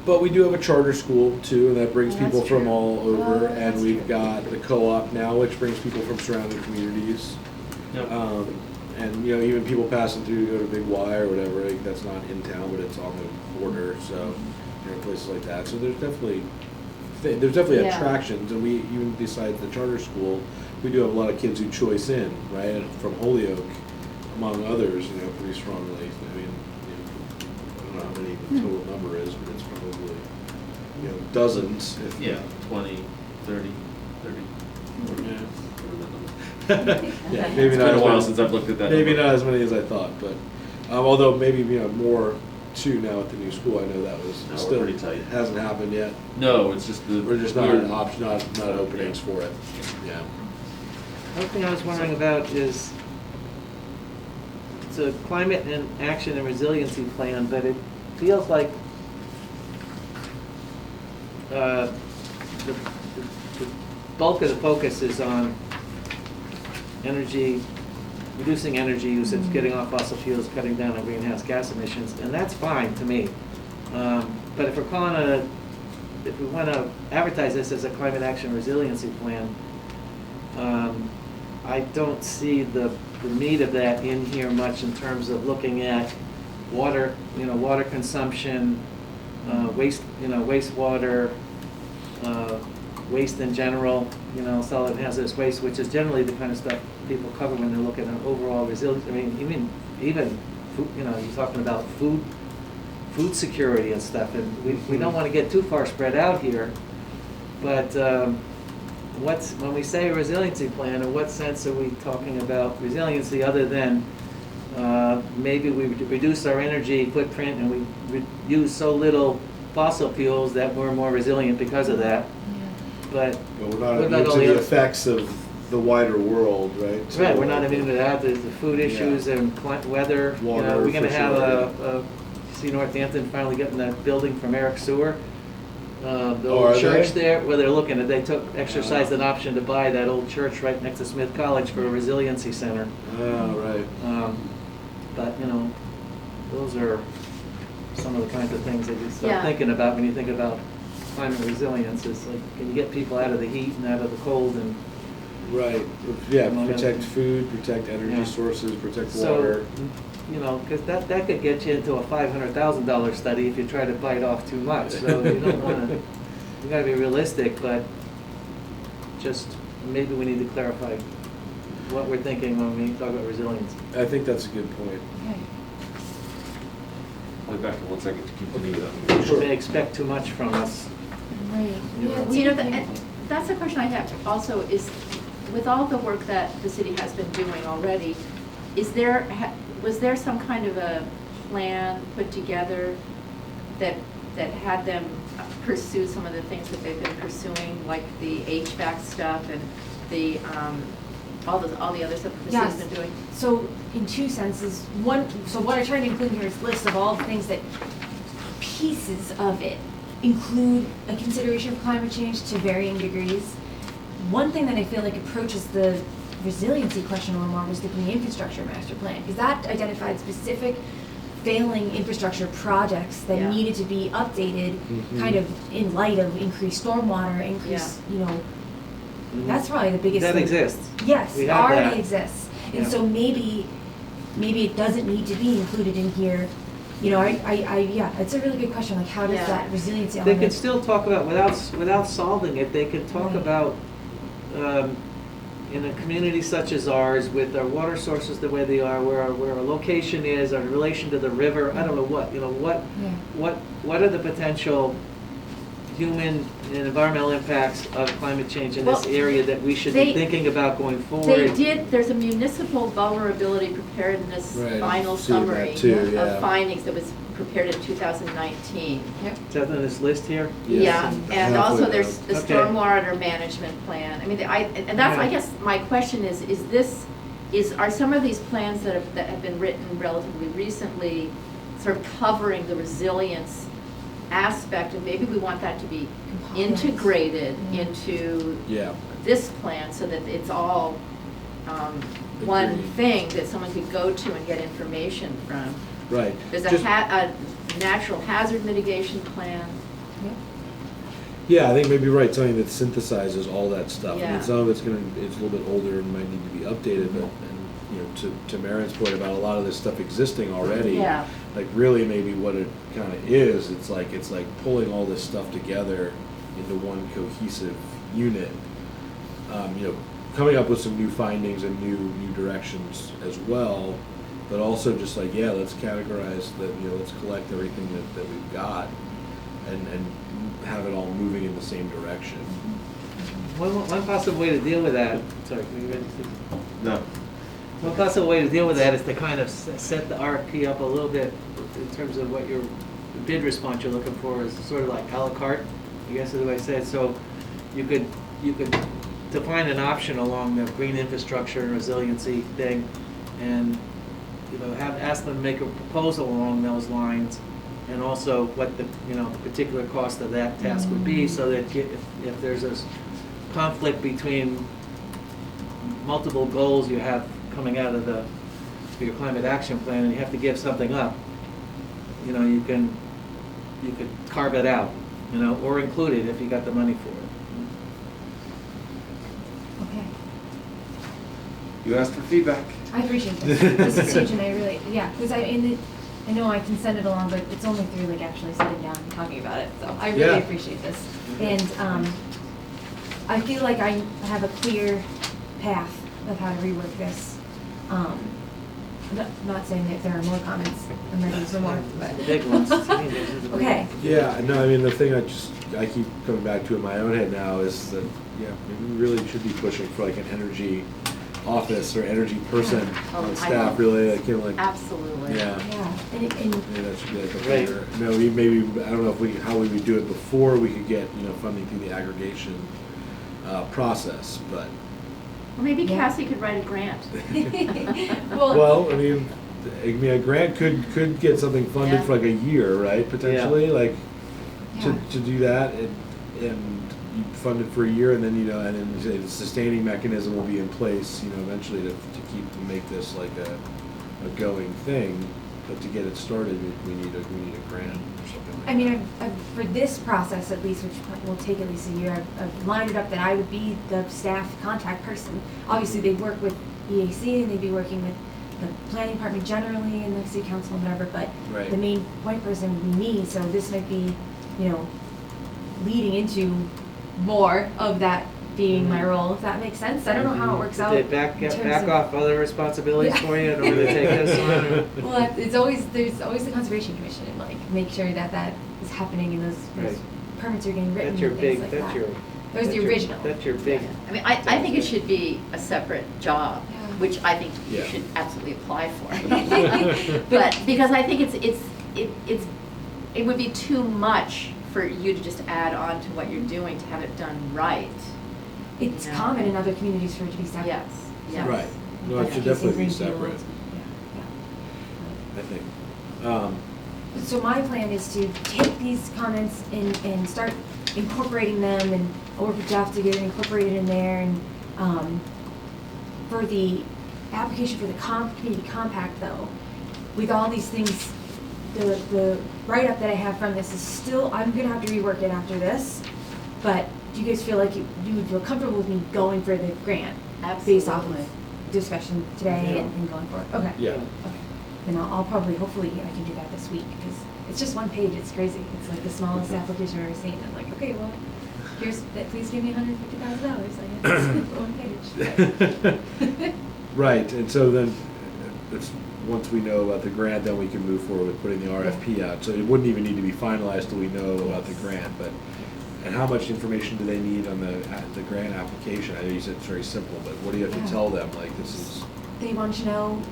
But we do have a charter school too, and that brings Oh, that's people from true. all over. Oh, And that's we've true. got the co-op now, which brings people from surrounding communities. Yep. And you know, even people passing through to go to Big Y or whatever, like, that's not in town, but it's on the border. So you know, places like that. So there's definitely Yeah. attractions, and we even besides the charter school, we do have a lot of kids who choice in, right, and from Holyoke, among others. You know, pretty strongly. I mean, you know, I don't know how many the total number is, but it's probably, you know, dozens. If, yeah, 20, 30. Yeah. It's Yeah, maybe been not a as while many- since I've looked at that. Maybe number. not as many as I thought, but although maybe more too now at the new school. I know that was No, we're still pretty tight. hasn't happened yet. No, it's just the. We're just not we're- an option, not openings for it. Yeah. One thing I was wondering about is, it's a climate and action and resiliency plan, but it feels like the bulk of the focus is on energy, reducing energy usage, getting off fossil fuels, cutting down on greenhouse gas emissions, and that's fine to me. But if we want to advertise this as a climate action resiliency plan, I don't see the meat of that in here much in terms of looking at water, water consumption, wastewater, waste in general, solid and hazardous waste, which is generally the kind of stuff people cover when they're looking at overall resilience. I mean, even food, you're talking about food security and stuff, and we don't want to get too far spread out here, but when we say resiliency plan, in what sense are we talking about resiliency other than maybe we reduce our energy footprint and we use so little fossil fuels that we're more resilient because of that. But But we're what not about immune all to the the other- effects of the wider world, right? So, right, we're not immune to that. There's the food issues and weather. Water, We're going to for have sure. see Northampton finally getting that building from Eric Sewer. The Oh, are old church they? there, where they're looking at, they exercised an option to buy that old church right next to Smith College for a resiliency center. Oh, right. But, those are some of the kinds of things that you Yeah. start thinking about when you think about climate resilience is like, can you get people out of the heat and out of the cold and Right, yeah, Among other protect things. food, protect energy Yeah. sources, protect so, water. you know, because that could get you into a $500,000 study if you try to bite off too much. So you don't want to, you got to be realistic, but just maybe we need to clarify what we're thinking when we talk about resilience. I think that's a good point. Okay. I'll be back in 1 second to continue that. People may expect too much from us. Right. Yeah. we You know, can- that's a question I have also is, with all the work that the city has been doing already, was there some kind of a plan put together that had them pursue some of the things that they've been pursuing, like the HVAC stuff and the, all the other stuff that the city's Yes. been doing? So in two senses, so what I tried to include here is a list of all the things that pieces of it include a consideration of climate change to varying degrees. One thing that I feel like approaches the resiliency question a little more was the green infrastructure master plan, because that identified specific failing infrastructure projects that Yeah. needed to be updated Mhm. kind of in light of increased stormwater, increased, that's probably the biggest That thing. exists. Yes, We it have already that. exists. And Yeah. so maybe it doesn't need to be included in here. Yeah, it's a really good question, like how does Yeah. that resiliency They element? could still talk about, without solving it, they could talk Right. about, in a community such as ours, with our water sources the way they are, where our location is, our relation to the river, I don't know what, Yeah. what are the potential human and environmental impacts of climate change in this Well, area that we should be they- thinking about going forward? There's a municipal vulnerability preparedness Right, final I've seen that summary too, yeah. of findings that was prepared in 2019. Is that on this list here? Yeah, and halfway also down. there's the Okay. stormwater management plan. I mean, and that's, I Yeah. guess, my question are some of these plans that have been written relatively recently sort of covering the resilience aspect, and maybe we want that to be Components. integrated Yeah. into Yeah, this plan so that it's all one Agreed. thing that someone could go to and get information from. right. There's Just- a natural hazard mitigation plan. Yeah, I think maybe you're right, something that synthesizes all that stuff. I Yeah. mean, some of it's a little bit older and might need to be updated, but, to Marin's point about a lot of this stuff existing already. Yeah. Like really maybe what it kind of is, it's like pulling all this stuff together into one cohesive unit. Coming up with some new findings and new directions as well, but also just like, yeah, let's categorize that, let's collect everything that we've got and have it all moving in the same direction. One possible way to deal with that, sorry, were you ready to? No. One possible way to deal with that is to kind of set the RFP up a little bit in terms of what your bid response you're looking for is sort of like à la carte, I guess is the way I say it. So you could define an option along the green infrastructure and resiliency thing, and ask them to make a proposal along those lines, and also what the particular cost of that task would be, so that if there's a conflict between multiple goals you have coming out of your climate action plan, and you have to give something up, you could carve it out, or include it if you got the money for it. Okay. You asked for feedback. I appreciate this. This is huge, and I really, because I know I can send it along, but it's only through like actually sitting down and talking about it. So I really Yeah. appreciate this, and I feel like I have a clear path of how to rework this. Not saying that there are more comments, I'm ready for more, but. The big ones. To me, those are the big Okay. ones. Yeah, no, I mean, the thing I keep coming back to in my own head now is that, maybe we really should be pushing for like an energy office or energy person Oh, on I staff, know. really, like, Absolutely. yeah. Yeah, and Maybe that should be like a Right. better, maybe, I don't know how we would do it before we could get, funding through the aggregation process, but, Or maybe Yeah. Cassie could write a grant. well, I mean, a grant could get something funded Yeah. for like a year, right, potentially, like, Yeah. to do that, and you fund it for a year, and then, and then the sustaining mechanism will be in place, eventually to make this like a going thing. but to get it started, we need a grant or something like I mean, for this process at least, which will take at least a year, I've lined it up that I would be the staff contact person. Obviously, they'd work with EAC and they'd be working with the planning department generally and the city council and whatever, but Right. the main point person would be me, so this might be, leading into more of that being my role, if that makes sense. I don't know how it works out. Did they back in terms of- off other responsibilities Yeah. for you in order to take this on? Well, there's always the conservation commission, and make sure that is happening and those Right. permits are getting written That's your and things big, like that's that. your. That was the original. That's your big. I mean, I think it should be a separate job, Yeah. which I think you Yeah. should absolutely apply for. But, because I think it would be too much for you to just add on to what you're doing to have it done right. It's Yeah. common in other communities for it to be separate. Yes, yes. Right. No, it That's should the case in definitely be Greenfield. separate, Yeah, I think. yeah. So my plan is to take these comments and start incorporating them, and I'll work with Jeff to get it incorporated in there, and for the application for the community compact though, with all these things, the write-up that I have from this is still, I'm gonna have to rework it after this, but do you guys feel like you would feel comfortable with me going for the grant? Based off Absolutely. of discussion today Yeah. and going forward? Okay. Yeah. Okay. Then I'll probably, hopefully I can do that this week, because it's just one page, it's crazy. It's like the smallest application I've ever seen. I'm like, okay, well, please give me $150,000, I guess, for one page. Right, and so then, once we know about the grant, then we can move forward with putting the RFP out. So it wouldn't even need to be finalized till we know about the grant, but, and how much information do they need on the grant application? I know you said it's very simple, but what do you have to Yeah. tell them, like, this is? They want to know,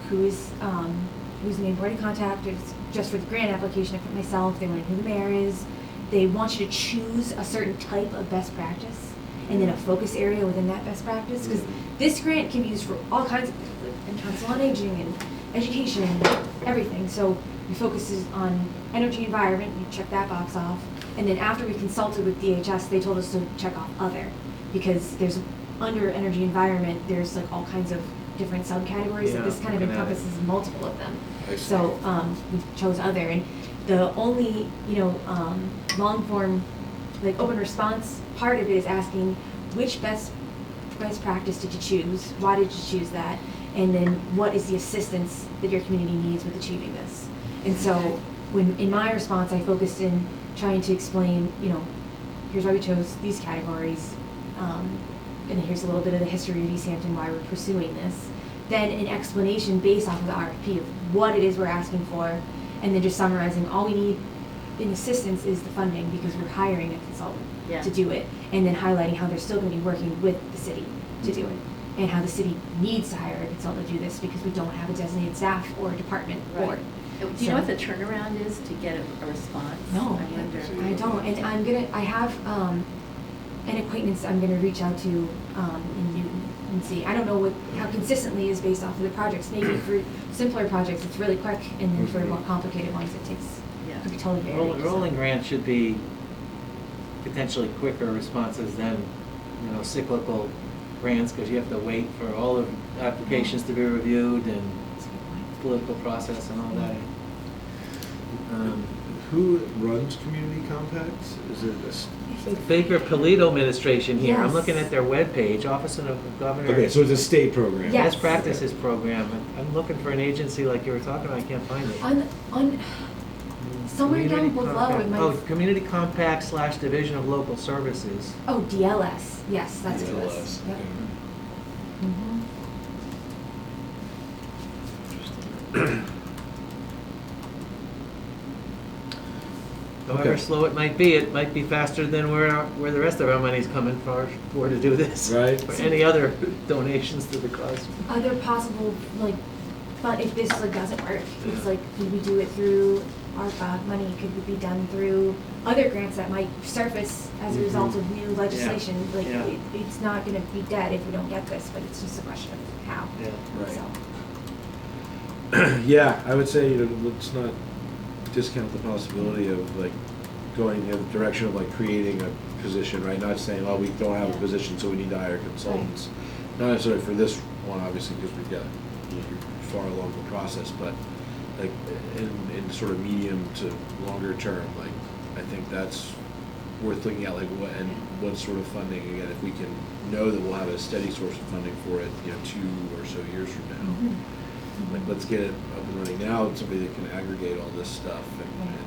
who's the main point of contact. It's just for the grant application, I put myself. They want to know who the mayor is. They want you to choose a certain type of best practice, and then a focus area within that best practice. Because this grant can be used for all kinds of things, like in council on aging and education and everything. So we focus on energy environment. You check that box off, and then after we consulted with DHS, they told us to check off other, because there's under energy environment, there's like all kinds of different subcategories, Yeah, that this kind of looking at it. encompasses multiple of them. I see. So, we chose other, and the only, long form, like open response part of it is asking which best practice did you choose? Why did you choose that? And then what is the assistance that your community needs with achieving this? And so, in my response, I focused in trying to explain, here's why we chose these categories, and here's a little bit of the history of Easthampton, why we're pursuing this. Then an explanation based off of the RFP of what it is we're asking for, and then just summarizing all we need in assistance is the funding, because we're hiring a consultant Yeah. to do it, and then highlighting how they're still going to be working with the city to do it, and how the city needs to hire a consultant to do this because we don't have a designated staff or department board. Do you know what the turnaround is to get a response? No, I wonder. I don't, and I have an acquaintance I'm gonna reach out to in Newton and see. I don't know how consistently is based off of the projects. Maybe for simpler projects, it's really quick, and then for more complicated ones, it takes, Yeah. could be totally varied. Rolling grants should be potentially quicker responses than, cyclical grants, because you have to wait for all of the applications to be reviewed and That's a good point. political process and all that. Who runs community compacts? Is it a? Baker Polito administration here, I'm Yes. looking at their webpage, Office of the Governor. Okay, so it's a state program. Yeah. Best practices program. I'm looking for an agency like you were talking about, I can't find it. On somewhere down Community below, Compact. it might. Oh, Community Compact / Division of Local Services. Oh, DLS. Yes, that's DLS, DLS. Yep. yeah. Mhm. However Okay. slow it might be faster than where the rest of our money's coming for to do this. Right. For any other donations to the cause. Other possible, but if this doesn't work, it's like, could we do it through ARPA money? Could it be done through other grants that might surface as a result of new legislation? Yeah. It's not gonna be dead if we don't get this, but it's just a question of how. Yeah. Right. So, Yeah, I would say, let's not discount the possibility of going in the direction of creating a position, right? Not saying, oh, we don't have a position, so we need to hire consultants. Not necessarily for this one, obviously, because we've got, you're far along the process, but like in sort of medium to longer term, like I think that's worth looking at, like what sort of funding, again, if we can know that we'll have a steady source of funding for it, 2 or so years from now. Mm-hmm. Like, let's get it up and running now, somebody that can aggregate all this stuff and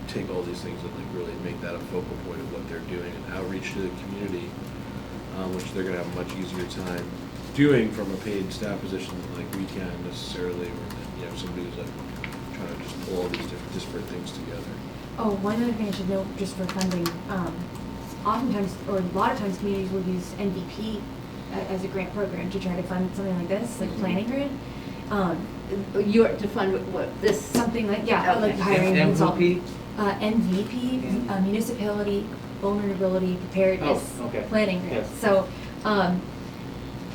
take all these things and like really make that a focal point of what they're doing and outreach to the community, which they're gonna have a much easier time doing from a paid staff position than like we can necessarily, or than, somebody who's like trying to just pull all these different disparate things together. Oh, one other thing I should note, just for funding, oftentimes, or a lot of times, communities will use MVP as a grant program to try to fund something like this, like planning grant. You're to fund what this Something like, Okay. like hiring a MVP? consultant. MVP, municipality vulnerability preparedness Okay. planning grant. Yes. So,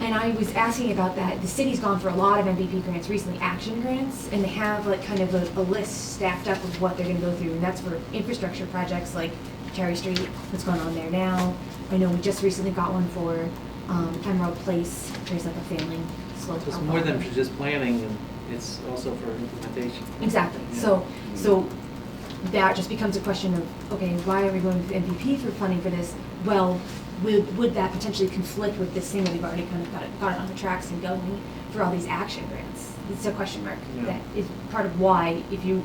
and I was asking about that. The city's gone for a lot of MVP grants recently, action grants, and they have like kind of a list staffed up of what they're going to go through, and that's for infrastructure projects like Cherry Street, what's going on there now. I know we just recently got one for Emerald Place. There's like a failing slope. It's out more there. than just planning, and it's also for implementation. Exactly. Yeah. So that just becomes a question of, okay, why are we going with MVP for funding for this? Well, would that potentially conflict with this thing that we've already kind of got it on the tracks and going for all these action grants? It's a question mark. Yeah. That is part of why, if you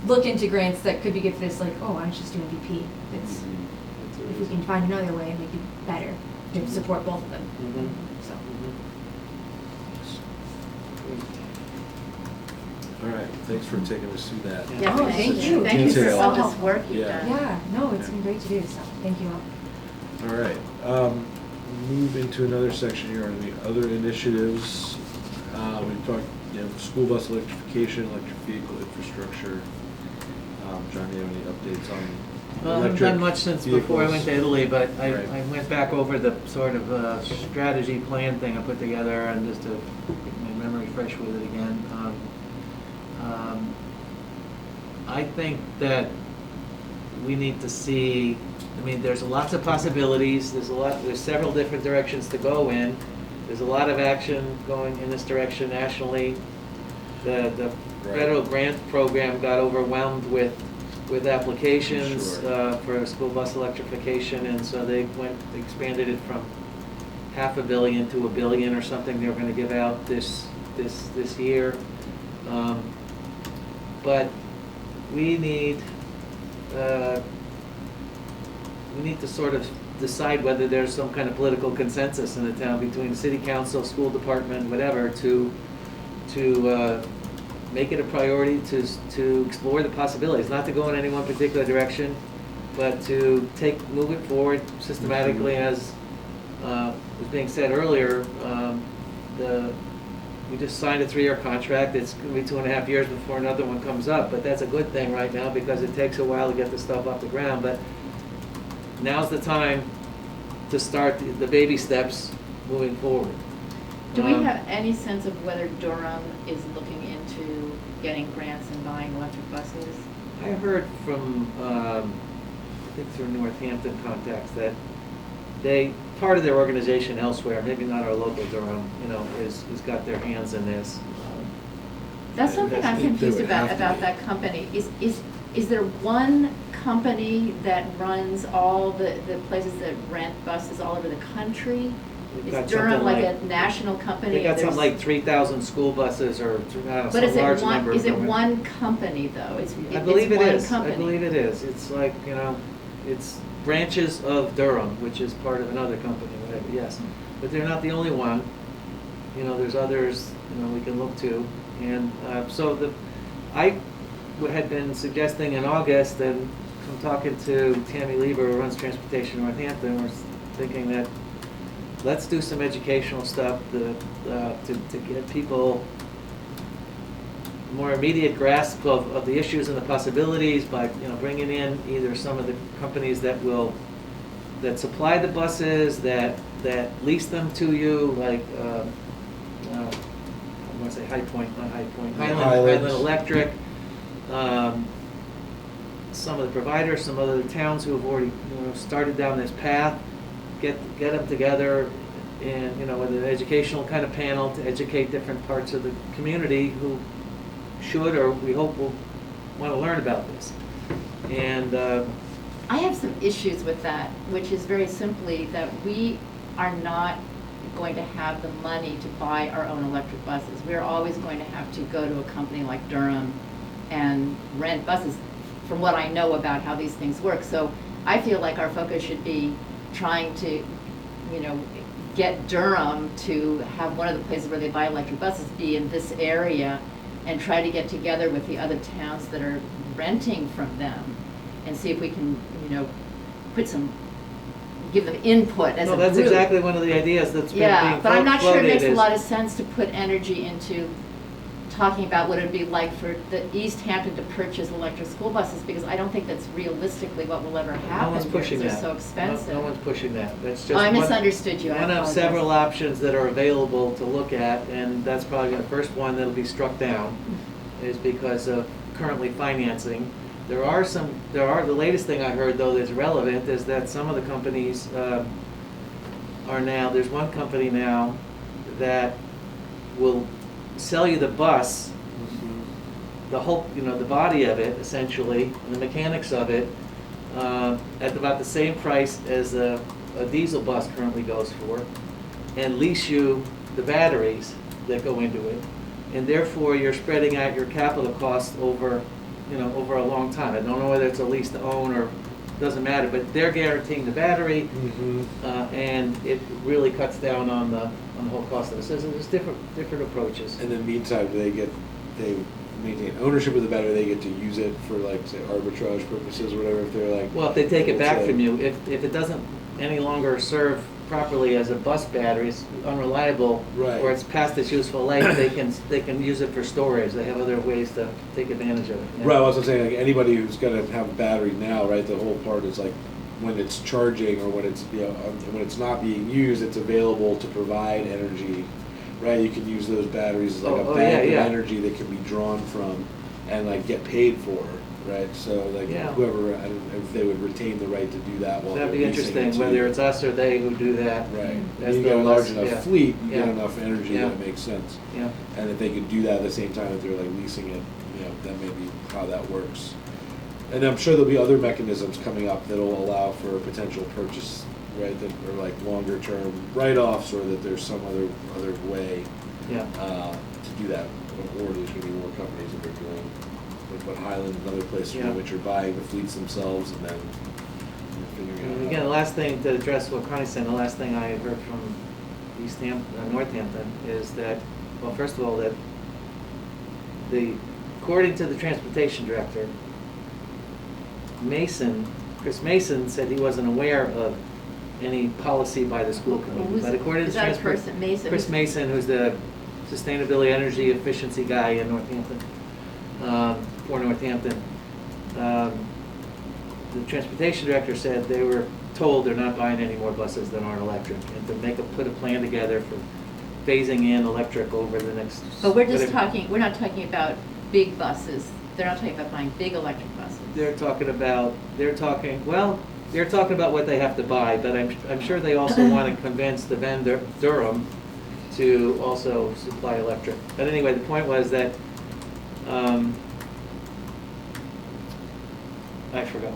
look into grants that could be good for this, like, oh, why don't you just do MVP? It's, Mm-hmm. if we can find another way, make it better to support both of them. Mhm. So. All right, thanks for taking us through that. Yeah, Oh, thank you. Thank you for Detail. all this work you've Yeah. done. Yeah, no, it's been great to do, so thank you all. All right, move into another section here on the other initiatives. We've talked, school bus electrification, electric vehicle infrastructure. John, do you have any updates on Well, I haven't electric done much since before I went to vehicles? Italy, but I Right. went back over the sort of strategy plan thing I put together, and just to get my memory fresh with it again. I think that we need to see, there's lots of possibilities, there's several different directions to go in. There's a lot of action going in this direction nationally. The Right. federal grant program got overwhelmed with applications Sure. for school bus electrification, and so they expanded it from $500 million to $1 billion or something they were gonna give out this year. But we need to sort of decide whether there's some kind of political consensus in the town between city council, school department, whatever, to make it a priority to explore the possibilities, not to go in any one particular direction, but to move it forward systematically. As was being said earlier, we just signed a 3-year contract. It's going to be 2.5 years before another one comes up, but that's a good thing right now because it takes a while to get the stuff off the ground. But now's the time to start the baby steps moving forward. Do we have any sense of whether Durham is looking into getting grants and buying electric buses? I heard from, I think through Northampton contacts, that part of their organization elsewhere, maybe not our local Durham, has got their hands in this. That's something I'm They confused would have to about be. that company. Is there one company that runs all the places that rent buses all over the country? They've got Is Durham something like a national company? They got There's- something like 3,000 school buses, or But some is it large one, number. is of it them. one company though? I believe it is. Company. I believe it is. It's like, it's branches of Durham, which is part of another company, whatever, yes. But they're not the only one. There's others, we can look to. And I had been suggesting in August, and from talking to Tammy Lieber, who runs Transportation Northampton, we're thinking that let's do some educational stuff to get people more immediate grasp of the issues and the possibilities by bringing in either some of the companies that supply the buses, that lease them to you, like I want to say High Point, not High Point, Highland Electric. Some of the providers, some other towns who have already started down this path, get them together and with an educational kind of panel to educate different parts of the community who should, or we hope will want to learn about this. And I have some issues with that, which is very simply that we are not going to have the money to buy our own electric buses. We're always going to have to go to a company like Durham and rent buses, from what I know about how these things work. So I feel like our focus should be trying to, get Durham to have one of the places where they buy electric buses be in this area, and try to get together with the other towns that are renting from them and see if we can, give them input as a no, group. that's exactly one of the ideas that's been Yeah, being but I'm not sure it makes a floated lot of sense to put energy into talking about what it would be like for the Easthampton to purchase electric school buses, because I don't think that's realistically what will ever happen. No one's here, pushing because that. they're so expensive. No one's pushing that. That's just Oh, I one- misunderstood you. I One of apologize. several options that are available to look at, and that's probably the first one that'll be struck down, is because of currently financing. The latest thing I heard, though, that's relevant, is that some of the companies there's one company now that will sell you the bus, the whole, the body of it, essentially, and the mechanics of it, at about the same price as a diesel bus currently goes for, and lease you the batteries that go into it. And therefore, you're spreading out your capital costs over a long time. I don't know whether it's a lease to own or, doesn't matter, but they're guaranteeing the battery, and it really cuts down on the whole cost of it. So there's different approaches. And in the meantime, they maintain ownership of the battery, they get to use it for, like, say, arbitrage purposes or whatever, if they're like. Well, if they take it back say- from you, if it doesn't any longer serve properly as a bus battery, it's unreliable, Right. or it's past its useful life, they can use it for storage. They have other ways to take advantage of it. Yeah. Right, I was also saying, like, anybody who's gonna have a battery now, right, the whole part is like, when it's charging or when it's, when it's not being used, it's available to provide energy, right? You can use those batteries as like a bank of energy that can be drawn from and like get paid for, right? So like whoever, I don't know if they would retain the right to do that while That'd they're be leasing it interesting, to whether you. it's us or they who do that. Right. As You get a the large less- enough fleet, you get Yeah. enough energy Yeah. that it makes sense. Yeah. And if they could do that at the same time that they're like leasing it, that may be how that works. And I'm sure there'll be other mechanisms coming up that'll allow for a potential purchase, right, that are like longer term write-offs, or that there's some other way Yeah. to do that. Or there's gonna be more companies that are doing, like what Highland and other places, Yeah. which are buying the fleets themselves and then figuring And out. again, the last thing to address what Connie's saying, the last thing I heard from Northampton is that, well, first of all, that according to the transportation director, Chris Mason said he wasn't aware of any policy by the school committee. But according to Is that a person, Mason? Chris Mason, who's the sustainability energy efficiency guy in Northampton, for Northampton, the transportation director said they were told they're not buying any more buses that aren't electric, and to put a plan together for phasing in electric over the next. But we're not talking about big buses. They're not talking about buying big electric buses. They're talking about what they have to buy, but I'm sure they also want to convince the vendor, Durham, to also supply electric. But anyway, the point was that, I forgot.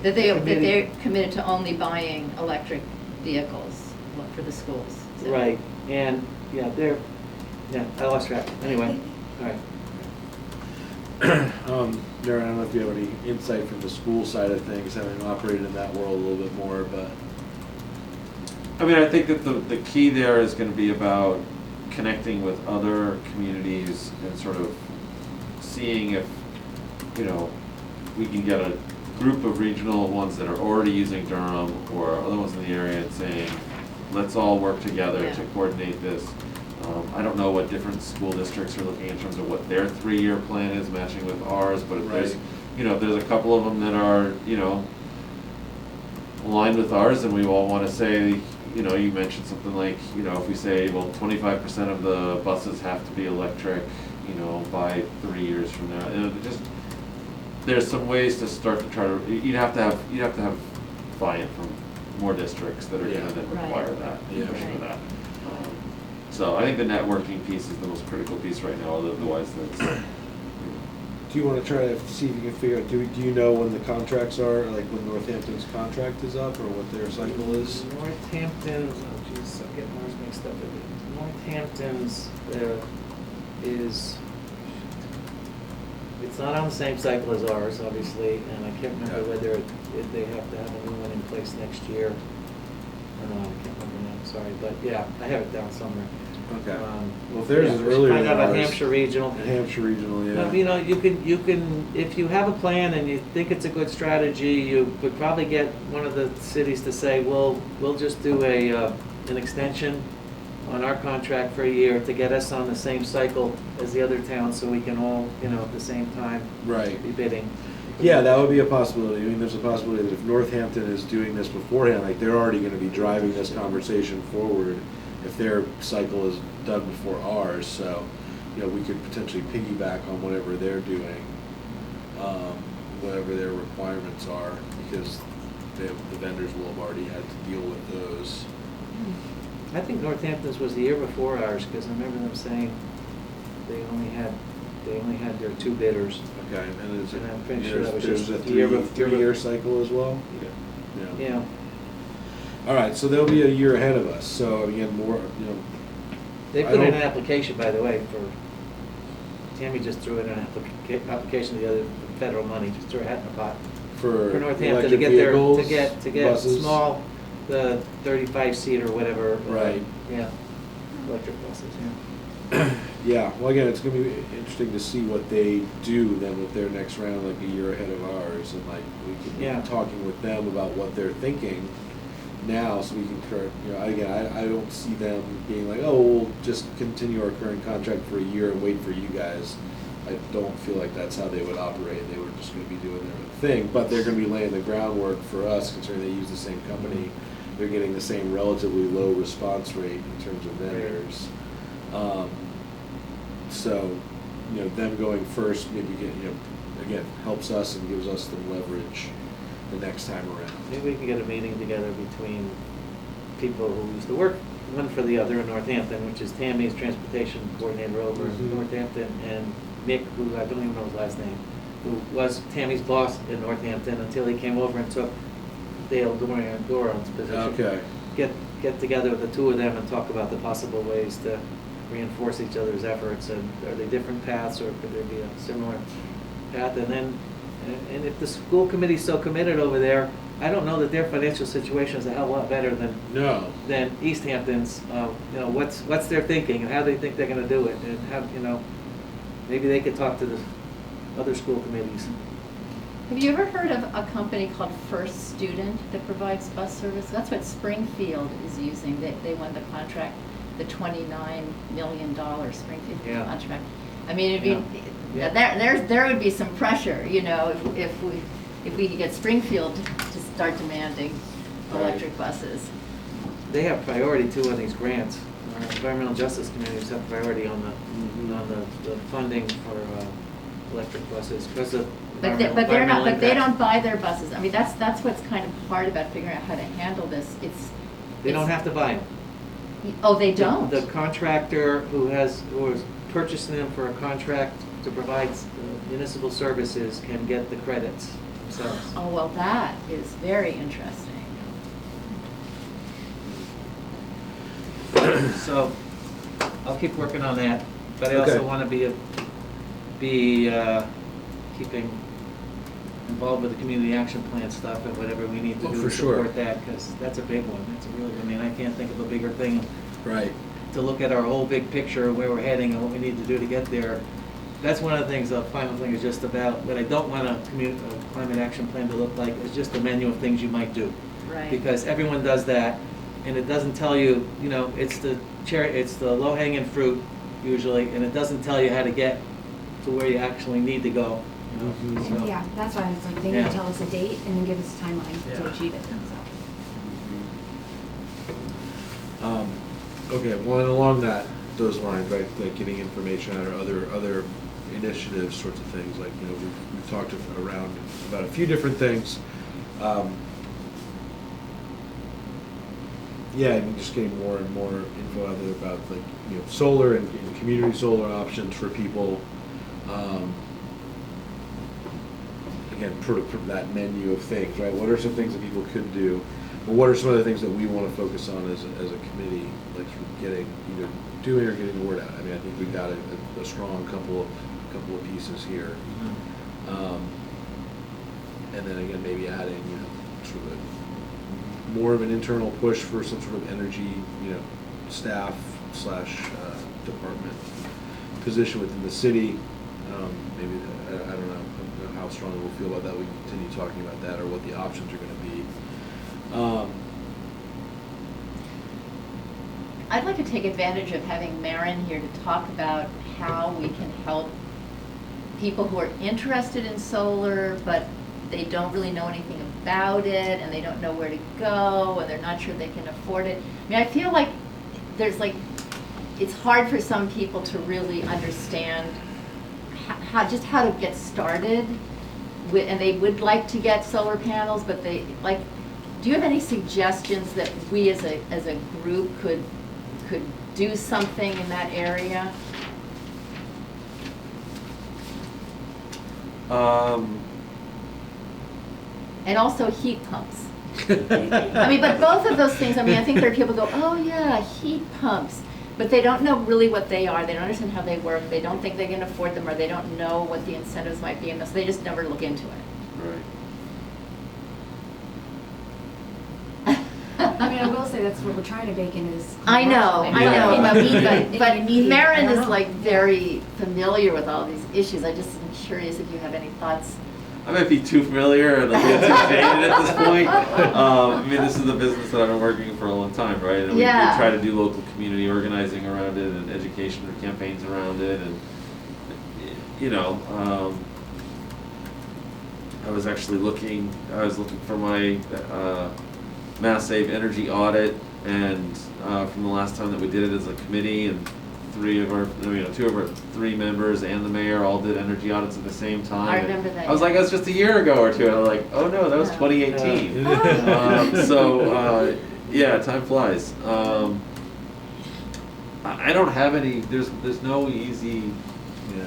That they're committed to only buying electric vehicles for the schools. Is that- Right, and, I lost track. Anyway, all right. Darren, I don't know if you have any insight from the school side of things, having operated in that world a little bit more, but. I mean, I think that the key there is going to be about connecting with other communities and sort of seeing if, we can get a group of regional ones that are already using Durham or other ones in the area and saying, let's all work together to coordinate this. I don't know what different school districts are looking in terms of what their 3-year plan is matching with ours, but if there's, if there's a couple of them that are, aligned with ours, and we all want to say, you mentioned something like, if we say, well, 25% of the buses have to be electric, by 3 years from now, there's some ways to start to try to, you'd have to have buy-in from more districts that are going to then require that, for that. So I think the networking piece is the most critical piece right now, otherwise Do you want to try to see if you can figure out, do you know when the contracts are, like when Northampton's contract is up or what their cycle is? Northampton's, oh geez, I'm getting ours mixed up. Northampton's is, it's not on the same cycle as ours, obviously, and I can't remember Yeah. whether they have to have a new one in place next year. I can't remember now, sorry, but yeah, I have it down somewhere. Okay. Um, Well, if theirs yeah, is we should earlier find than out about ours. Hampshire Regional. Hampshire Regional, yeah. You know, you can, if you have a plan and you think it's a good strategy, you could probably get one of the cities to say, well, we'll just do an extension on our contract for a year to get us on the same cycle as the other towns, so we can all, you know, at the same time Right. be bidding. Yeah, that would be a possibility. I mean, there's a possibility that if Northampton is doing this beforehand, like they're already gonna be driving this conversation forward if their cycle is done before ours, so, you know, we could potentially piggyback on whatever they're doing, whatever their requirements are, because the vendors will have already had to deal with those. I think Northampton's was the year before ours, because I remember them saying they only had their two bidders. Okay, and is it, And I'm pretty sure that was there's just a the year three-year cycle as well? Yeah. All right, so they'll be a year ahead of us, so again, more, you know. They I put in don't- an application, by the way, Tammy just threw in an application the other, federal money, just threw a hat in the pot. For Northampton to electric get their, vehicles, to get buses? small, the 35 seat or whatever. Right. Yeah, electric buses, yeah. Yeah, well, again, it's gonna be interesting to see what they do then with their next round, like a year ahead of ours, and like, we could Yeah. be talking with them about what they're thinking now, so we can you know, again, I don't see them being like, oh, we'll just continue our current contract for a year and wait for you guys. I don't feel like that's how they would operate. They were just gonna be doing their thing, but they're gonna be laying the groundwork for us, considering they use the same company. They're getting the same relatively low response rate in terms of vendors. So, you know, them going first maybe again, helps us and gives us the leverage the next time around. Maybe we can get a meeting together between people who used to work one for the other in Northampton, which is Tammy's transportation coordinator over in Mhm. Northampton, and Mick, who I don't even know his last name, who was Tammy's boss in Northampton until he came over and took Dale Doran's position. Okay. Get together with the two of them and talk about the possible ways to reinforce each other's efforts, and are they different paths, or could there be a similar path? And then, and if the school committee's so committed over there, I don't know that their financial situation is a hell of a lot better than Easthampton's. You know, what's their thinking and how they think they're gonna do it, and how, you know, maybe they could talk to the other school committees. Have you ever heard of a company called First Student that provides bus service? That's what Springfield is using. They won the contract, the $29 million Springfield Yeah. contract. I mean, it'd be, Yeah. there would be some pressure, you know, if we could get Springfield to start demanding electric buses. They have priority too on these grants. Environmental justice communities have priority on the funding for electric buses, because of But they don't buy their buses. I mean, that's what's kind of hard about figuring out how to handle this. They don't have to buy them. Oh, they don't? The contractor who is purchasing them for a contract to provide municipal services can get the credits themselves. Oh, well, that is very interesting. So, I'll keep working on that, but I also Okay. want to be keeping involved with the community action plan stuff and whatever we need to Oh, do for to sure. support that, because that's a big one. It's a really, I mean, I can't think of a bigger thing Right. to look at our whole big picture of where we're heading and what we need to do to get there. That's one of the things, the final thing is just about, what I don't want a climate action plan to look like is just a menu of things you might do. Right. Because everyone does that, and it doesn't tell you, you know, it's the low-hanging fruit usually, and it doesn't tell you how to get to where you actually need to go. You know? Mhm. So- Yeah, that's why it's like, they need Yeah. to tell us a date and then give us a timeline to Yeah. achieve it, so. Okay, well, and along those lines, right, like getting information out or other initiatives, sorts of things, like, you know, we've talked around about a few different things. Yeah, and just getting more and more info out there about, like, you know, solar and community solar options for people. again, that menu of things, right? What are some things that people could do? But what are some of the things that we want to focus on as a committee, like sort of getting, either doing or getting the word out? I mean, I think we've got a strong couple of pieces here. And then again, maybe adding, sort of more of an internal push for some sort of energy, staff / department position within the city. Maybe, I don't know how strongly we'll feel about that. We can continue talking about that, or what the options are going to be. I'd like to take advantage of having Maren here to talk about how we can help people who are interested in solar, but they don't really know anything about it, and they don't know where to go, and they're not sure they can afford it. I mean, I feel like it's hard for some people to really understand how to get started with, and they would like to get solar panels, but do you have any suggestions that we as a group could do something in that area? And also heat pumps. I mean, but both of those things, I mean, I think there are people who go, oh yeah, heat pumps, but they don't know really what they are. They don't understand how they work. They don't think they can afford them, or they don't know what the incentives might be in this. So they just never look into it. I mean, I will say that's what we're trying to bake in is. I know, but Maren is like like very familiar with all these issues. I just am curious if you have any thoughts. I might be too familiar and a little too jaded at this point. I mean, this is a business that I've been working for a long time, right? And we try to do local community organizing around it, and education campaigns around it, and I was looking for my Mass Save energy audit, and from the last time that we did it as a committee, and two of our three members and the mayor all did energy audits at the same time. I remember that. I was like, that's just a year ago or two. And I'm like, oh no, that was 2018. Time flies. I don't have any. There's no easy.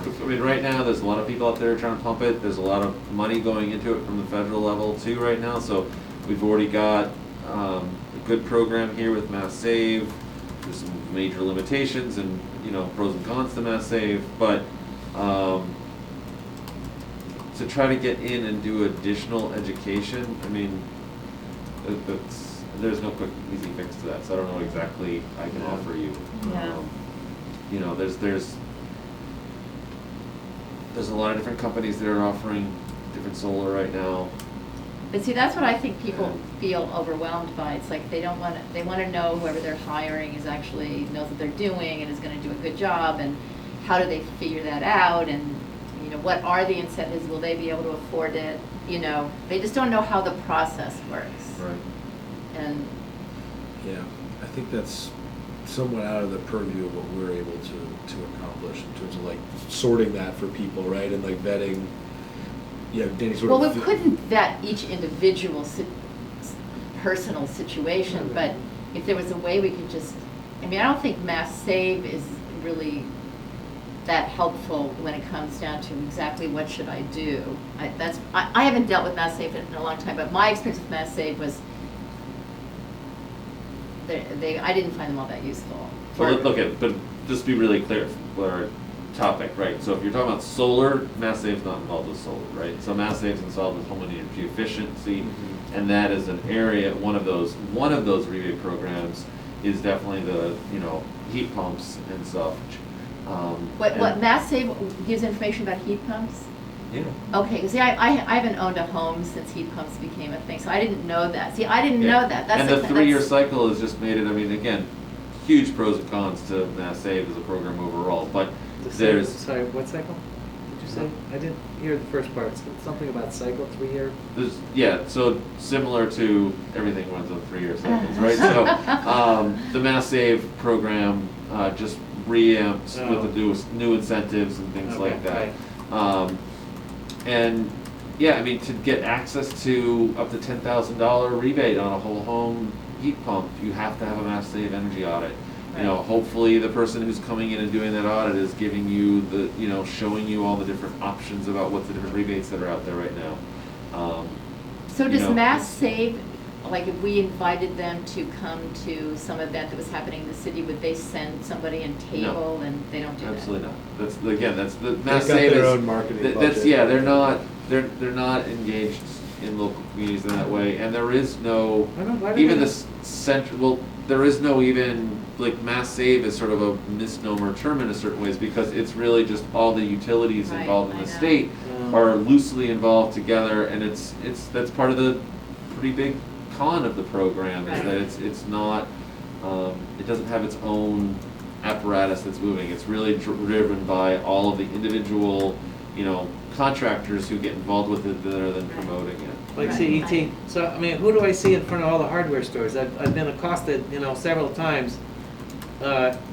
I mean, right now there's a lot of people out there trying to pump it. There's a lot of money going into it from the federal level too right now. So we've already got a good program here with Mass Save. There's some major limitations and pros and cons to Mass Save, but to try to get in and do additional education, I mean, there's no quick easy fix to that. So I don't know what exactly I can offer you. Yeah. There's a lot of different companies that are offering different solar right now. But see, that's what I think people feel overwhelmed by. It's like they want to know whoever they're hiring knows what they're doing and is going to do a good job, and how do they figure that out, and what are the incentives, will they be able to afford it, they just don't know how the process works. Right. And yeah, I think that's somewhat out of the purview of what we're able to accomplish in terms of like sorting that for people, right, and like vetting. Yeah, Danny sort of. Well, we couldn't vet each individual personal situation, but if there was a way we could just, I mean, I don't think Mass Save is really that helpful when it comes down to exactly what should I do. I haven't dealt with Mass Save in a long time, but my experience with Mass Save was I didn't find them all that useful. But just be really clear for our topic, right? So if you're talking about solar, Mass Save's not involved with solar, right? So Mass Save's involved with home energy efficiency, and that is an area. One of those rebate programs is definitely the heat pumps and such. What Mass Save gives information about heat pumps? Yeah. Okay, see, I haven't owned a home since heat pumps became a thing, so I didn't know that. See, I didn't know that. That's and the 3-year cycle has just made it. I mean, again, huge pros and cons to Mass Save as a program overall, but there's. Sorry, what cycle did you say? I didn't hear the first part. Something about cycle, 3-year. So similar to everything runs on 3-year cycles, right? So the Mass Save program just reamped with the new incentives and things like that. Right. And yeah, I mean, to get access to up to $10,000 rebate on a whole home heat pump, you have to have a Mass Save energy audit. Hopefully the person who's coming in and doing that audit is giving you showing you all the different options about what the different rebates that are out there right now. So you does know, Mass Save, like if we invited them to come to some event that was happening in the city, would they send somebody and table and they don't do that? Absolutely not. That's, again, that's the They've Mass got Save their is- own marketing that's, budget. yeah, they're not engaged in local communities in that way, and there is no, I don't know, why do even they- this central, well, there is no even, like, Mass Save is sort of a misnomer term in a certain ways, because it's really just all the utilities Right, involved in I the know. state Yeah. are loosely involved together, and that's part of the pretty big con of the program, is Right. that it's not, it doesn't have its own apparatus that's moving. It's really driven by all of the individual, contractors who get involved with it that are then promoting it. Like Right. CET, so, I mean, who do I see in front of all the hardware stores? I've been accosted, several times,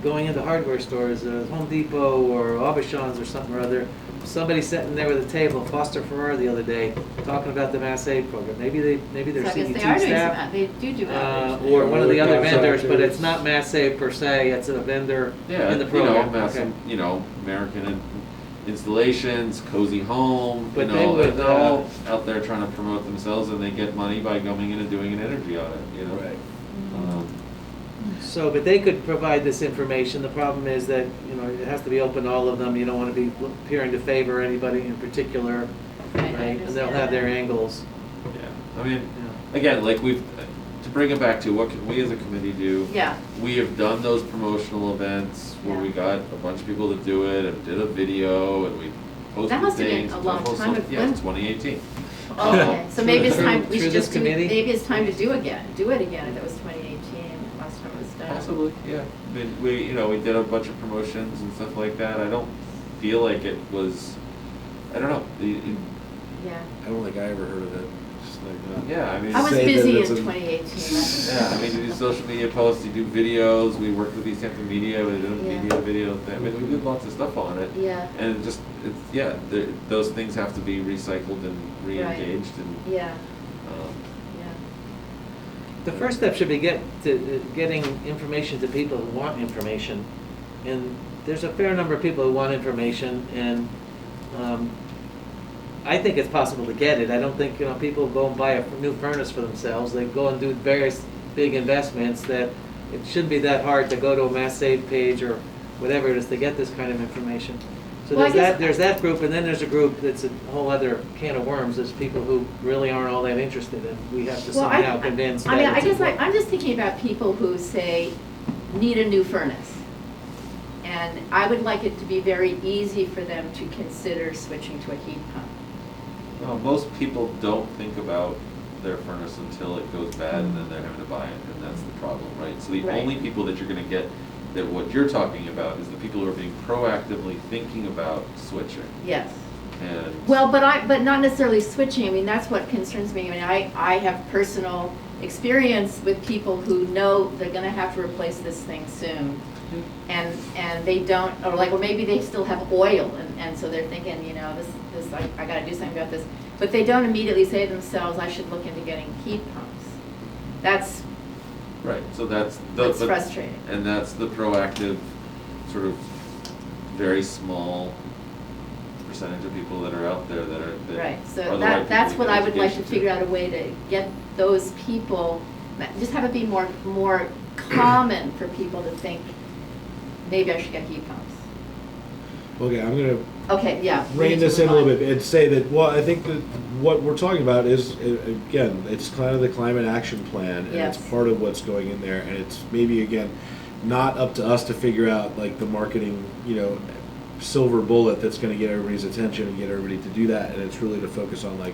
going into hardware stores, Home Depot or Aubuchon's or something or other. Somebody sitting there with a table, Foster Farrar the other day, talking about the Mass Aid program. Maybe they're So I guess CET they are doing staff. some, they do outreach. Or one of the other vendors, but Contractors. it's not Mass Save per se, it's a vendor Yeah, in the program. Mass, Okay. American Installations, Cozy Home, But they would, they're all out there trying to promote themselves, and they get money by going in and doing an energy audit, Right. Um, So, but they could provide this information. The problem is that, it has to be open to all of them. You don't want to be appearing to favor anybody in particular, Right, I right? And they'll understand have their that. angles. Yeah, I mean, Yeah. again, like to bring it back to what can we as a committee do? Yeah, We have done those promotional events where we Yeah. got a bunch of people to do it and did a video and we posted That must have been things. a and long posted- time ago. Yeah, 2018. okay, so maybe it's through- time, we through should this just do, committee? maybe it's time to do it again, if it was 2018, last time it was done. Possibly, yeah. I mean, we did a bunch of promotions and stuff like that. I don't feel like it was, I don't know. Yeah. I don't think I ever heard of it. Just like that. Yeah, I mean. I was Say that busy in it's a- 2018. Yeah, I mean, you do social media posts, you do videos, we worked with Easthampton Media, we did a Yeah. media video thing, I mean, we did lots of stuff on it. Yeah, And it just, those things have to be recycled and re-engaged and, yeah, um, yeah. The first step should be getting information to people who want information. And there's a fair number of people who want information, and I think it's possible to get it. I don't think, people go and buy a new furnace for themselves. They go and do various big investments that it shouldn't be that hard to go to a Mass Save page or whatever it is to get this kind of information. So Well, I guess- there's that group, and then there's a group that's a whole other can of worms. There's people who really aren't all that interested, and we have to Well, I- somehow convince I mean, that I it's guess important. I'm just thinking about people who say, need a new furnace. And I would like it to be very easy for them to consider switching to a heat pump. well, most people don't think about their furnace until it goes bad and then they're having to buy it, and that's the problem, right? So the Right. only people that you're gonna get, that what you're talking about is the people who are being proactively thinking about switching. Yes. And. Well, but not necessarily switching. I mean, that's what concerns me. I mean, I have personal experience with people who know they're gonna have to replace this thing soon. And they don't, or like, well, maybe they still have oil, and so they're thinking, I gotta do something about this. But they don't immediately say to themselves, I should look into getting heat pumps. That's Right, so that's the. frustrating. And that's the proactive, sort of, very small percentage of people that are out there that are. that Right, are so the right that's people what to I get would like to education figure out a way to get those people, just have it be more common for people to think, maybe I should get heat pumps. Okay, I'm gonna Okay, yeah. we rein need to this in a move little on. bit and say that, well, I think that what we're talking about is, again, it's kind of the climate action plan, and it's Yes. part of what's going in there, and it's maybe, again, not up to us to figure out, like, the marketing, silver bullet that's gonna get everybody's attention and get everybody to do that, and it's really to focus on, like,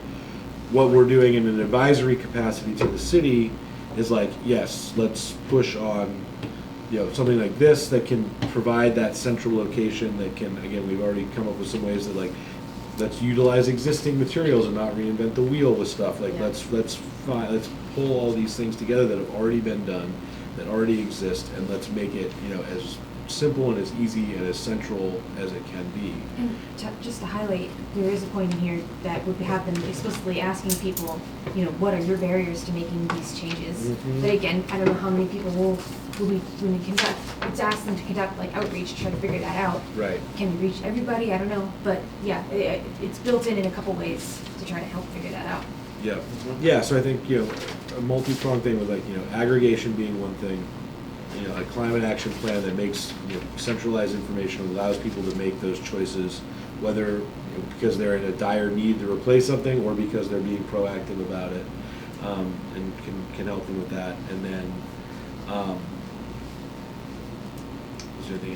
what we're doing in an advisory capacity to the city is like, yes, let's push on, something like this that can provide that central location that can, again, we've already come up with some ways that, like, let's utilize existing materials and not reinvent the wheel with stuff. Like, Yeah. let's pull all these things together that have already been done, that already exist, and let's make it, as simple and as easy and as central as it can be. And just to highlight, there is a point in here that would have them explicitly asking people, you know, what are your barriers to making these changes? Mhm. But again, I don't know how many people will when we conduct, it's asked them to conduct like outreach to try to figure that out. Right. Can we reach everybody? I don't know, but yeah, it's built in a couple ways to try to help figure that out. Yeah. Yeah. So I think, you know, a multi-pronged thing with, like, you know, aggregation being one thing. You know, a climate action plan that makes, you know, centralized information, allows people to make those choices, whether, you know, because they're in a dire need to replace something or because they're being proactive about it, and can help them with that. And then,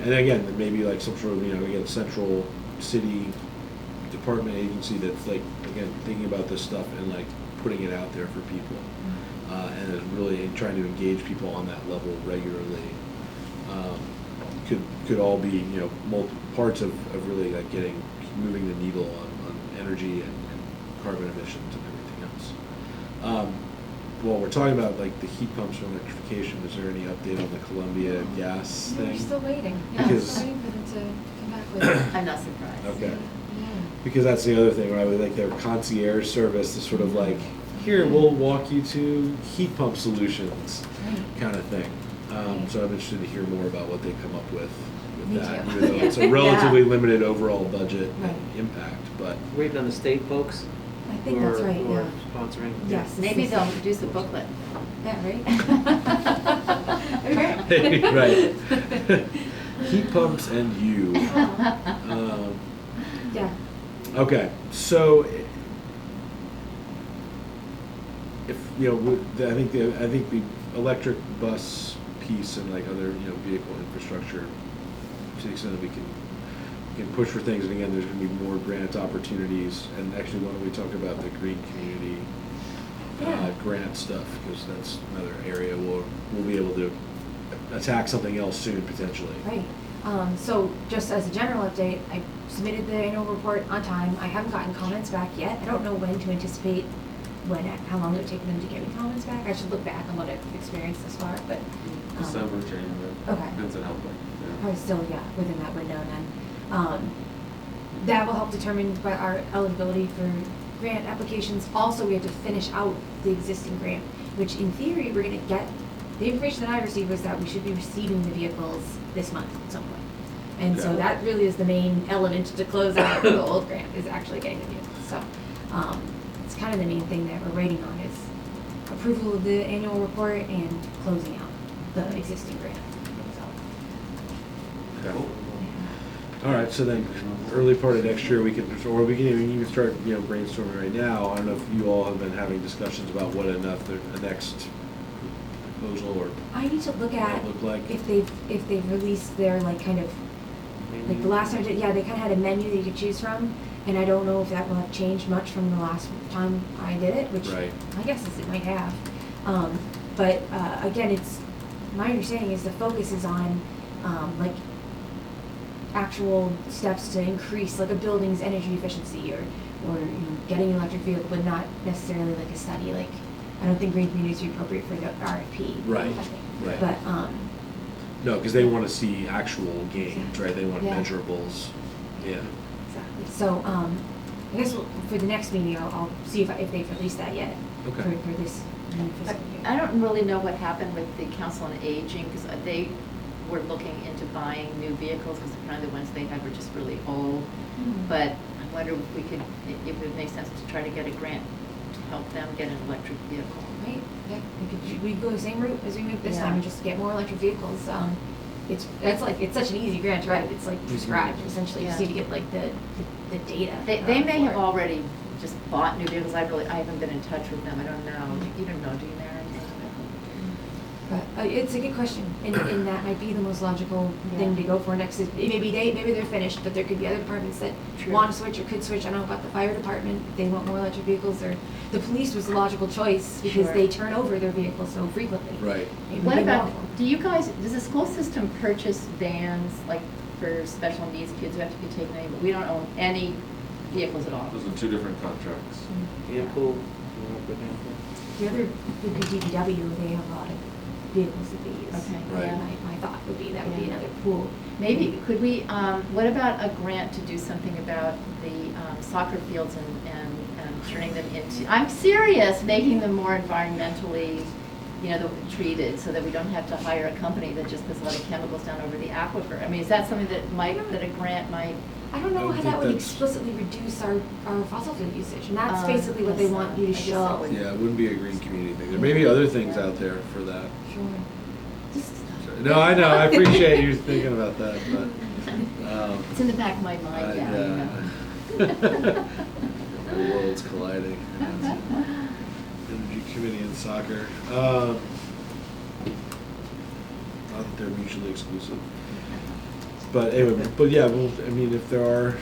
and again, maybe like some sort of, you know, again, central city department agency that's, like, again, thinking about this stuff and, like, putting it out there for people. And is really trying to engage people on that level regularly. Could all be, you know, parts of really, like, moving the needle on energy and carbon emissions and everything else. Well, we're talking about, like, the heat pumps for electrification. Is there any update on the Columbia gas We're thing? still waiting. Yeah, Because- still waiting for them to come back with it. I'm not surprised. Okay. Yeah. Because that's the other thing, right? With, like, their concierge service, is sort of like, here, we'll walk you to heat pump solutions, Right. kind of thing. Right. So I'm interested to hear more about what they come up with Me that, too. even though it's a relatively limited overall budget and Right. impact, but. Waiting on the state folks. I think that's right, Who are yeah. sponsoring. Yes. this Maybe is they'll the- produce a booklet. Yeah, right? Okay. Right. Heat pumps and you. Yeah. Okay, so if, you know, I think the electric bus piece and, like, other, you know, vehicle infrastructure, to the extent that we can push for things, and again, there's going to be more grant opportunities. And actually, why don't we talk about the green community grant stuff, because that's another area we'll be able to attack something else soon, potentially. Right. So just as a general update, I submitted the annual report on time. I haven't gotten comments back yet. I don't know when to anticipate how long it would take them to get me comments back. I should look back on what I've experienced thus far, but. December, January. Okay. Depends on how quick. Yeah. Probably still, yeah, within that window then. That will help determine our eligibility for grant applications. Also, we have to finish out the existing grant, which in theory, we're gonna get, the information that I received was that we should be receiving the vehicles this month at some point. And so Okay. that really is the main element to close out the old grant, is actually getting the vehicles. So, it's kind of the main thing that we're waiting on is approval of the annual report and closing out the existing grant. So, Okay. All right, so then early part of next year, we can even start, you know, brainstorming right now. I don't know if you all have been having discussions about what the next proposal or I need to look at look like. if they've released their, like, kind of, like the last time I did, yeah, they kind of had a menu that you could choose from, and I don't know if that will have changed much from the last time I did it, which Right. my guess is it might have. But again, it's, my understanding is the focus is on, like, actual steps to increase, like, a building's energy efficiency or you know, getting an electric vehicle, but not necessarily like a study. Like, I don't think green communities are appropriate for the RFP. Right, I think. right. But No, because they want to see actual gains, right? They want Yeah. measurables. Yeah. exactly. So I guess for the next meeting, I'll see if they've released that yet. Okay. For this new fiscal year. I don't really know what happened with the Council on Aging, because they were looking into buying new vehicles, because apparently the ones they had were just really old. Mhm. But I wonder if it would make sense to try to get a grant to help them get an electric vehicle. Right, yeah, we could go the same route as we moved this time and just get more electric vehicles. It's such an easy grant, right? It's like prescribed, essentially, you just Yeah. need to get like the data. They may for have it. already just bought new vehicles. I haven't been in touch with them. I don't know. You don't know, do you, Mary? But it's a good question, and that might be the most logical thing to go for next. Maybe they're finished, but there could be other departments that True. want to switch or could switch. I don't know about the fire department, if they want more electric vehicles, or the police was the logical choice because Sure. they turn over their vehicles so frequently. Right. Maybe What they about, want one. does the school system purchase vans, like, for special needs kids who have to be taken away? But we don't own any vehicles at all. Those are two different contracts. Vehicle, you know, for example. The other would be DPW, they have a lot of vehicles that they use. Okay, Right. yeah. My thought would be that would be Yeah. another pool. Maybe, could we, what about a grant to do something about the soccer fields and turning them into, I'm serious, making them more environmentally, treated, so that we don't have to hire a company that just puts a lot of chemicals down over the aquifer? I mean, is that something that a grant might? I don't know I how think that would that's- explicitly reduce our fossil fuel usage, and that's Um, basically what they yes, want you to I guess that show. would- Yeah, it wouldn't be a green community thing. There may be other things out there for that. Sure. Just No, I know, I appreciate you thinking about that, but, It's in the back of my mind now, the world's colliding. Energy committee and soccer. Not that they're mutually exclusive. But anyway, yeah, if there are,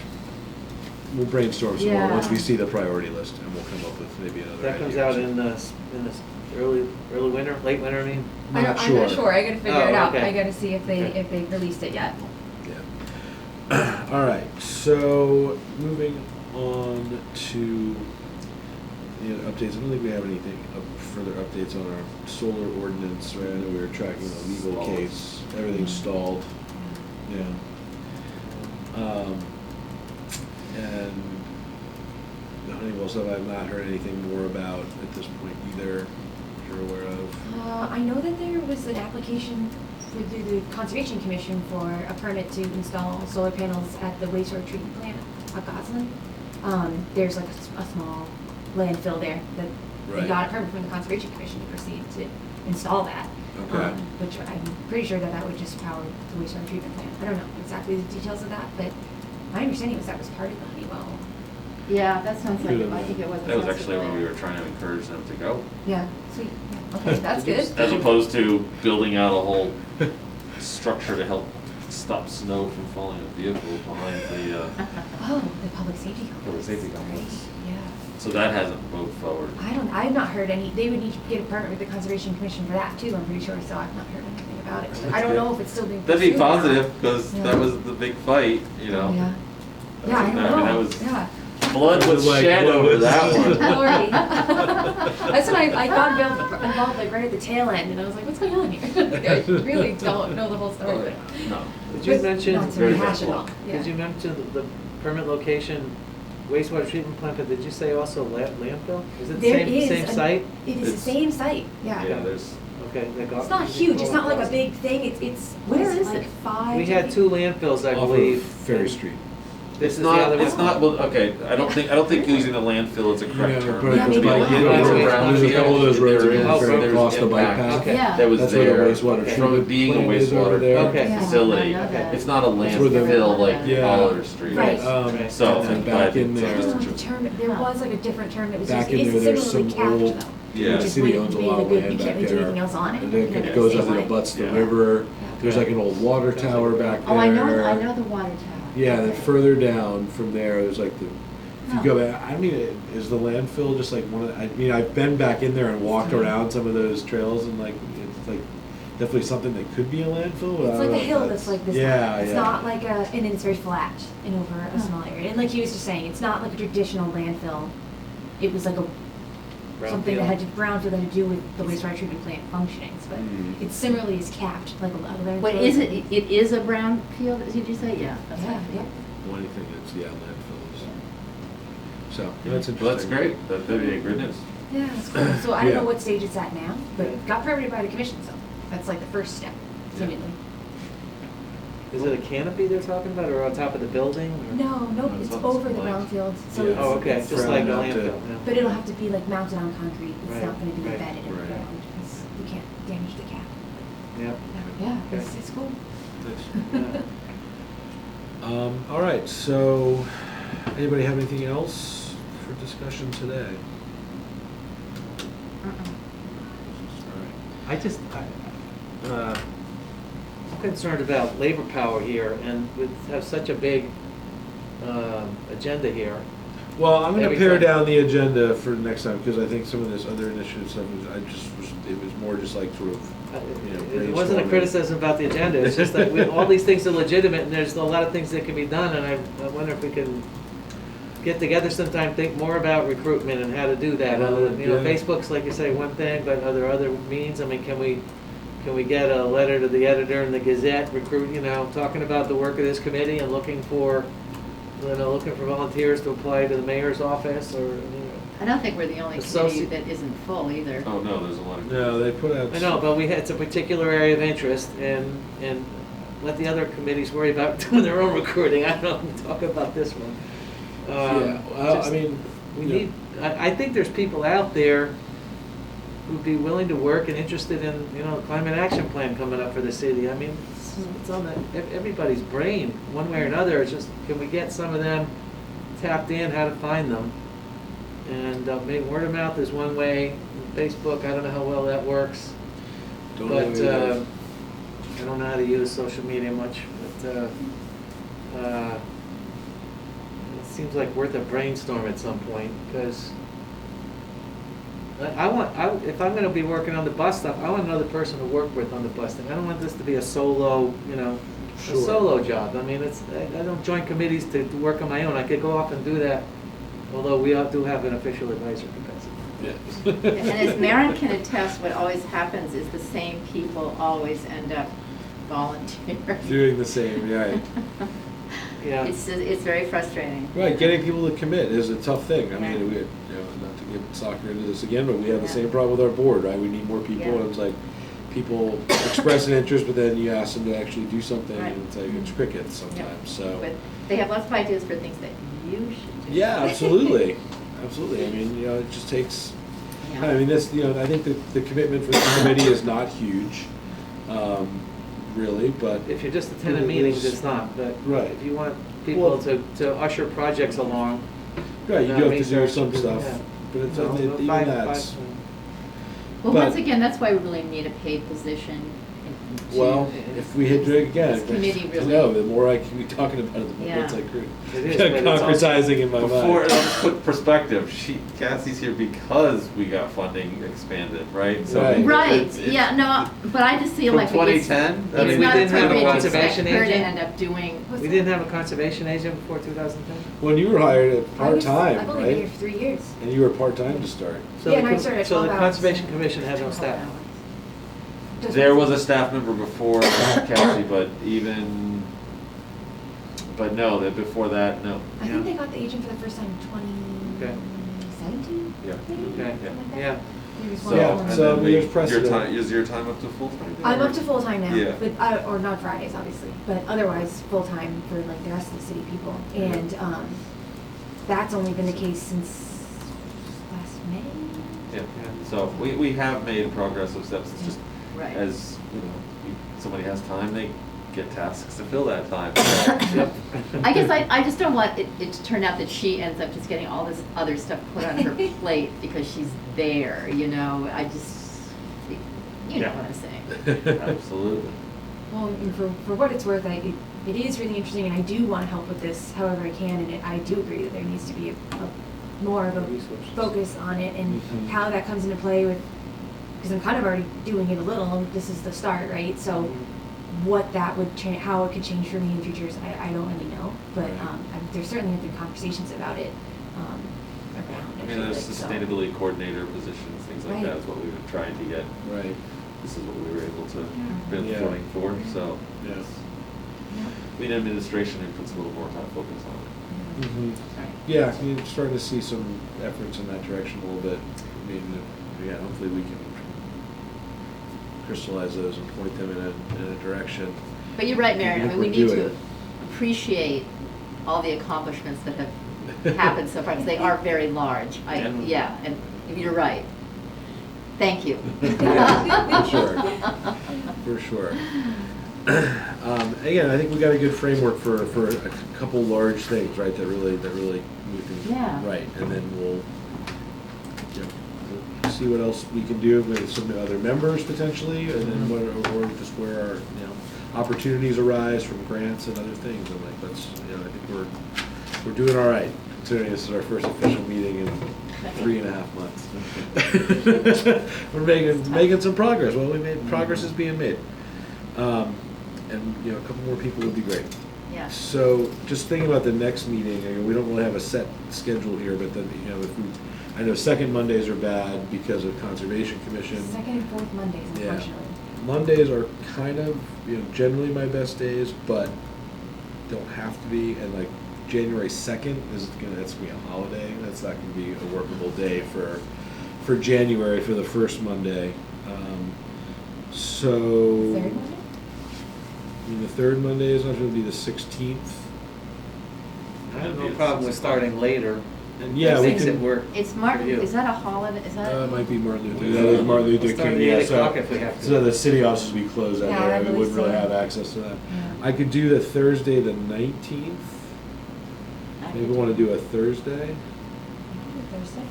we'll brainstorm some more once we Yeah. see the priority list, and we'll come up with maybe another That comes idea or out in something. the early winter, late winter, I mean? I'm not sure. I gotta figure Oh, it out. okay. I gotta see if Okay. they've released it yet. Yeah. All right, so moving on to updates. I don't think we have anything further updates on our solar ordinance, right? I know we were tracking the legal Stalled. case. Everything's stalled. Yeah. And the Honeywell stuff, I've not heard anything more about at this point either, you're aware of. I know that there was an application through the Conservation Commission for a permit to install solar panels at the wastewater treatment plant at Goslin. There's like a small landfill there that they Right. got a permit from the Conservation Commission to proceed to install that. Okay. Which I'm pretty sure that would just power the wastewater treatment plant. I don't know exactly the details of that, but my understanding was that was part of the Honeywell. Yeah, that sounds like, Good. I think it was. That was actually where we were trying to encourage them to go, Yeah, sweet. Yeah, okay, that's good. as opposed to building out a whole structure to help stop snow from falling on vehicles behind the, Oh, the public safety complex. Public safety Right, complex. yeah. so that hasn't moved forward. I have not heard any, they would need to get a permit with the Conservation Commission for that too, I'm pretty sure, so I've not heard anything about it. That's I don't good. know if it's still being That'd be pursued or not. positive, because Yeah. that was the big fight, Yeah. Yeah, I That's- don't I mean, that know, was- yeah. Blood was Like, shed what over was- that one. Lordy. That's when I got involved like right at the tail end, and I was like, what's going on here? I really don't know the whole story, but. No. Did you but mention, Not to Very rehash it much all, luck. yeah. did you mention the permit location, wastewater treatment plant, but did you say also landfill? Is it the There is same an- site? It is the It's- same site, yeah. Yeah, there's, Okay. It's not huge, it's not like a big thing, it's, what Where is it, is like it? 5? We had 2 landfills, I Off of believe. Ferry Street. This it's is the other not, it's one. not, well, okay, I don't think using the landfill is a correct Yeah, term. but Yeah, it's maybe like, not. there's a couple of those roads There in is- Oh, Ferry there's across the bike impact. path. Okay. Yeah. That was That's where there the wastewater Okay. from treatment being a plant is over wastewater there. Okay. Yeah. facility. I know that. It's not a That's where the- landfill like Yeah. Pollard Street. Right. Right. So, And then but back in it's I don't there. know the term, there was like a different term that was Back used, in it's there, there's similarly some capped old- though. Yeah. Which The is city way- owns a way lot the of good, land you back can't really do there. anything else on it. And You then can it have goes the up same and it way. butts the Yeah. river. There's like an old water tower back there. Oh, I know the water tower. Yeah, then Okay. further down from there, there's like the, if you Oh. go back, I mean, is the landfill just like one of, I mean, I've been back in there and walked around some of those trails and like, it's like definitely something that could be a landfill. but I It's don't like know a if hill that's like this Yeah, high. It's yeah. not like a, and then it's very flat and over a small area. And like he was just saying, it's not like a traditional landfill. It was like a, something that had to, brownfield that had to do with the wastewater treatment plant functionings, but Mm. it similarly is capped like a lot of landfills. What is it? It is a brown field, did you say? Yeah. That's Yeah, right. yeah. The only thing that's, yeah, landfills. Yeah. So, that's interesting. Well, that's great, that'd be good news. Yeah, it's cool. So I don't Yeah. know what stage it's at now, but Yeah. it got permitted by the commission, so that's like the first step, seemingly. Is it a canopy they're talking about, or on top of the building? or- No, nope, it's it's on over the some land. brownfield, so Yeah. it's. Oh, okay, it's- just like a Ground mounted. landfill, yeah. But it'll have to be like mounted on concrete, it's Right, not gonna be right. embedded in the Right. ground, because you can't damage the cap. Yep. Yeah, Okay. it's cool. Nice. Yeah. All right, so, anybody have anything else for discussion today? I just, I'm concerned about labor power here, and we have such a big agenda here. Well, I'm gonna pare Everything. down the agenda for next time, because I think some of this other initiative stuff it was more just like sort of, you know, It wasn't a brainstorming. criticism about the agenda, it's just that all these things are legitimate, and there's a lot of things that can be done, and I wonder if we can get together sometime, think more about recruitment and how to do that. Other than, Yeah. Facebook's, like you say, one thing, but are there other means? I mean, can we can we get a letter to the editor in the Gazette, talking about the work of this committee and looking for volunteers to apply to the mayor's office, or, I don't think we're the only committee that isn't full either. Oh, no, there's a lot of. No, they put out. I know, but it's a particular area of interest, and let the other committees worry about doing their own recruiting. I don't know, talk about this one. Yeah, well, just- I mean, We you know, need, I think there's people out there who'd be willing to work and interested in, the climate action plan coming up for the city. I mean, it's on everybody's brain, one way or another. It's just, can we get some of them tapped in, how to find them? And maybe word of mouth is one way. Facebook, I don't know how well that works. don't know But either. I don't know how to use social media much, but it seems like worth a brainstorm at some point, because if I'm gonna be working on the bus stuff, I want another person to work with on the bus thing. I don't want this to be a solo, Sure. a solo job. I mean, I don't join committees to work on my own. I could go off and do that, although we do have an official advisor capacity. Yeah. And as Maren can attest, what always happens is the same people always end up volunteering. Doing the same, right. Yeah. It's very frustrating. Right, getting people to commit is a tough thing. I Yeah. mean, not to get soccer into this again, but we have the Yeah. same problem with our board, right? We need more people, Yeah. and it's like, people express an interest, but then you ask them to actually do something, Right. and it's like, it's crickets sometimes, so. But they have lots of ideas for things that you should do. Yeah, absolutely, absolutely. I mean, it just takes, Yeah. I mean, I think that the commitment for the committee is not huge, really, but. If you're just attending meetings, it's not, but Right. if you want people Well- to usher projects along. Right, you do have to do research, some stuff, yeah. but it's, No, even five- that's, Well, But- once again, that's why we really need a paid position. well, if we hit drink again, This committee I really- know, the more I can be talking about it, the more Yeah. it's like, It is, but it's also- concretizing in my Before, mind. let's put perspective, Cassie's here because we got funding expanded, right? So Right. Right, it's- yeah, no, but I just feel From like it's 2010? I it's mean, we not didn't have a appropriate to conservation expect her to agent? end up doing. We didn't have a conservation agent before 2010? When you were hired at I've part-time, only been here right? for 3 years. And you were part-time to start. So Yeah, the no, I con- started at So the 12 hours. Conservation Commission had no staff. There was a staff member before Cassie, but no, that before that, no. I think they got the agent for the first time in Okay. 2017. Yeah. Okay, Something like that. yeah. Maybe So, one Yeah, more. and so then there's your precedent. time, is your time up to full time? I'm up to full time now, Yeah. but or not Fridays, obviously, but otherwise full time for like the rest of the city people, and that's only been the case since last May. Yeah, so we have made progressive steps, it's just, Right. as, somebody has time, they get tasks to fill that time. Yep. I guess I just don't want it to turn out that she ends up just getting all this other stuff put on her plate because she's there, I just, you know Yeah. what I'm saying. Absolutely. Well, and for what it's worth, it is really interesting, and I do want to help with this however I can, and I do agree that there needs to be a more of a Resources. focus on it, and Mhm. how that comes into play with, because I'm kind of already doing it a little, and this is the start, right? So what that would change, how it could change for me in futures, I don't really know, but there certainly have been conversations about it around. I mean, there's feel like, so. sustainability coordinator positions, things like Right. that is what we've been trying to get. Right, This is what we were able to, Yeah. been Yeah. voting for, so. yeah. We need administration who puts a little more time focus on it. Mhm. Right. Yeah, you're starting to see some efforts in that direction a little bit. I mean, yeah, hopefully we can crystallize those and point them in a direction. But you're right, Maren, I mean, we We're need to doing. appreciate all the accomplishments that have happened so far, because they are very large. Yeah, and you're right. Thank you. For sure, for sure. Again, I think we got a good framework for a couple large things, right, that really move things Yeah. right, and then we'll see what else we can do with some other members potentially, and then or just where our opportunities arise from grants and other things, and like let's I think we're doing all right considering this is our first official meeting in 3.5 months. We're making some progress. Well, progress is being made. And a couple more people would be great. Yeah. So just thinking about the next meeting, we don't really have a set schedule here, but then, I know second Mondays are bad because of Conservation Commission. Second and fourth Mondays, Yeah. unfortunately. Mondays are kind of, generally my best days, but don't have to be. And like January 2nd that's gonna be a holiday. That's not gonna be a workable day for January for the first Monday. So Third Monday? the third Monday is not gonna be the 16th. I have no problem with starting later. And yeah, we Things that can. work. It's For Martin, you. is that a holiday, is that? It might be Martin Luther. That is Martin Luther We'll start King. at Yeah, 8 o'clock if we have to. so the city offices will be closed that Yeah, day. I We believe wouldn't really so. have access to that. Yeah. I could do the Thursday, the 19th. I Maybe could want to do a Thursday. Thursday?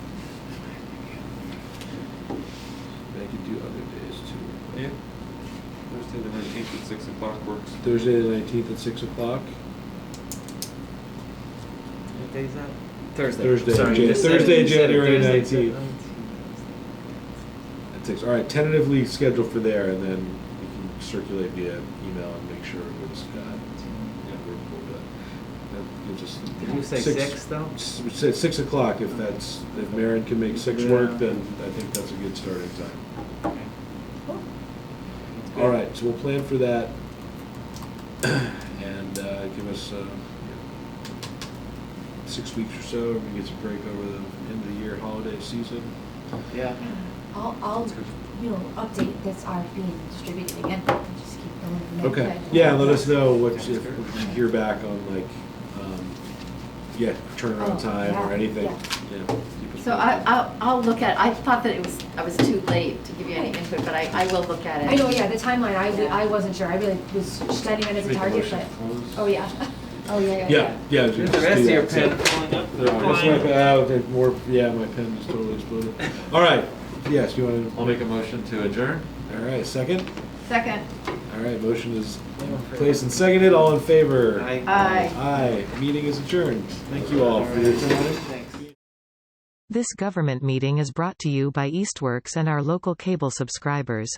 I could do other days too. Yeah. Thursday the 19th at 6 o'clock works. Thursday the 19th at 6 o'clock. What day is that? Thursday. Thursday, Sorry, you just said it. Thursday, You said it. January Thursday, 19th. At 6. All right, tentatively scheduled for there, and then we can circulate via email and make sure everyone's workable. But that gives us. Did you say 6 though? We said 6 o'clock. If Maren can make 6 Yeah. work, then I think that's a good starting time. Okay. Cool. All right, so we'll plan for that, and give us 6 weeks or so, and we get some break over the end of the year holiday season. Yeah. I'll update this RFP and distribute it again, and just keep going from there. Okay, Okay. yeah, and let us know what, Sounds if good. we hear back on like, turnaround Oh, time or yeah, anything. yeah. Keep us So posted. I'll look at, I thought that I was too late to give you any input, but I will look at it. I know, yeah, the timeline, Yeah. I wasn't sure, I really was setting it as a Make a target, motion but, to close. oh, yeah. Oh, yeah. Yeah. Is just the rest do of your that. pen pulling up? That's my pen, my pen just totally exploded. All right, yes, you want I'll make a motion to adjourn. to, all right, second? Second, All right, motion is placed and seconded, all in favor? Aye. aye. Aye, meeting is adjourned. Thank you all for your time. Thanks. This government meeting is brought to you by Eastworks and our local cable subscribers.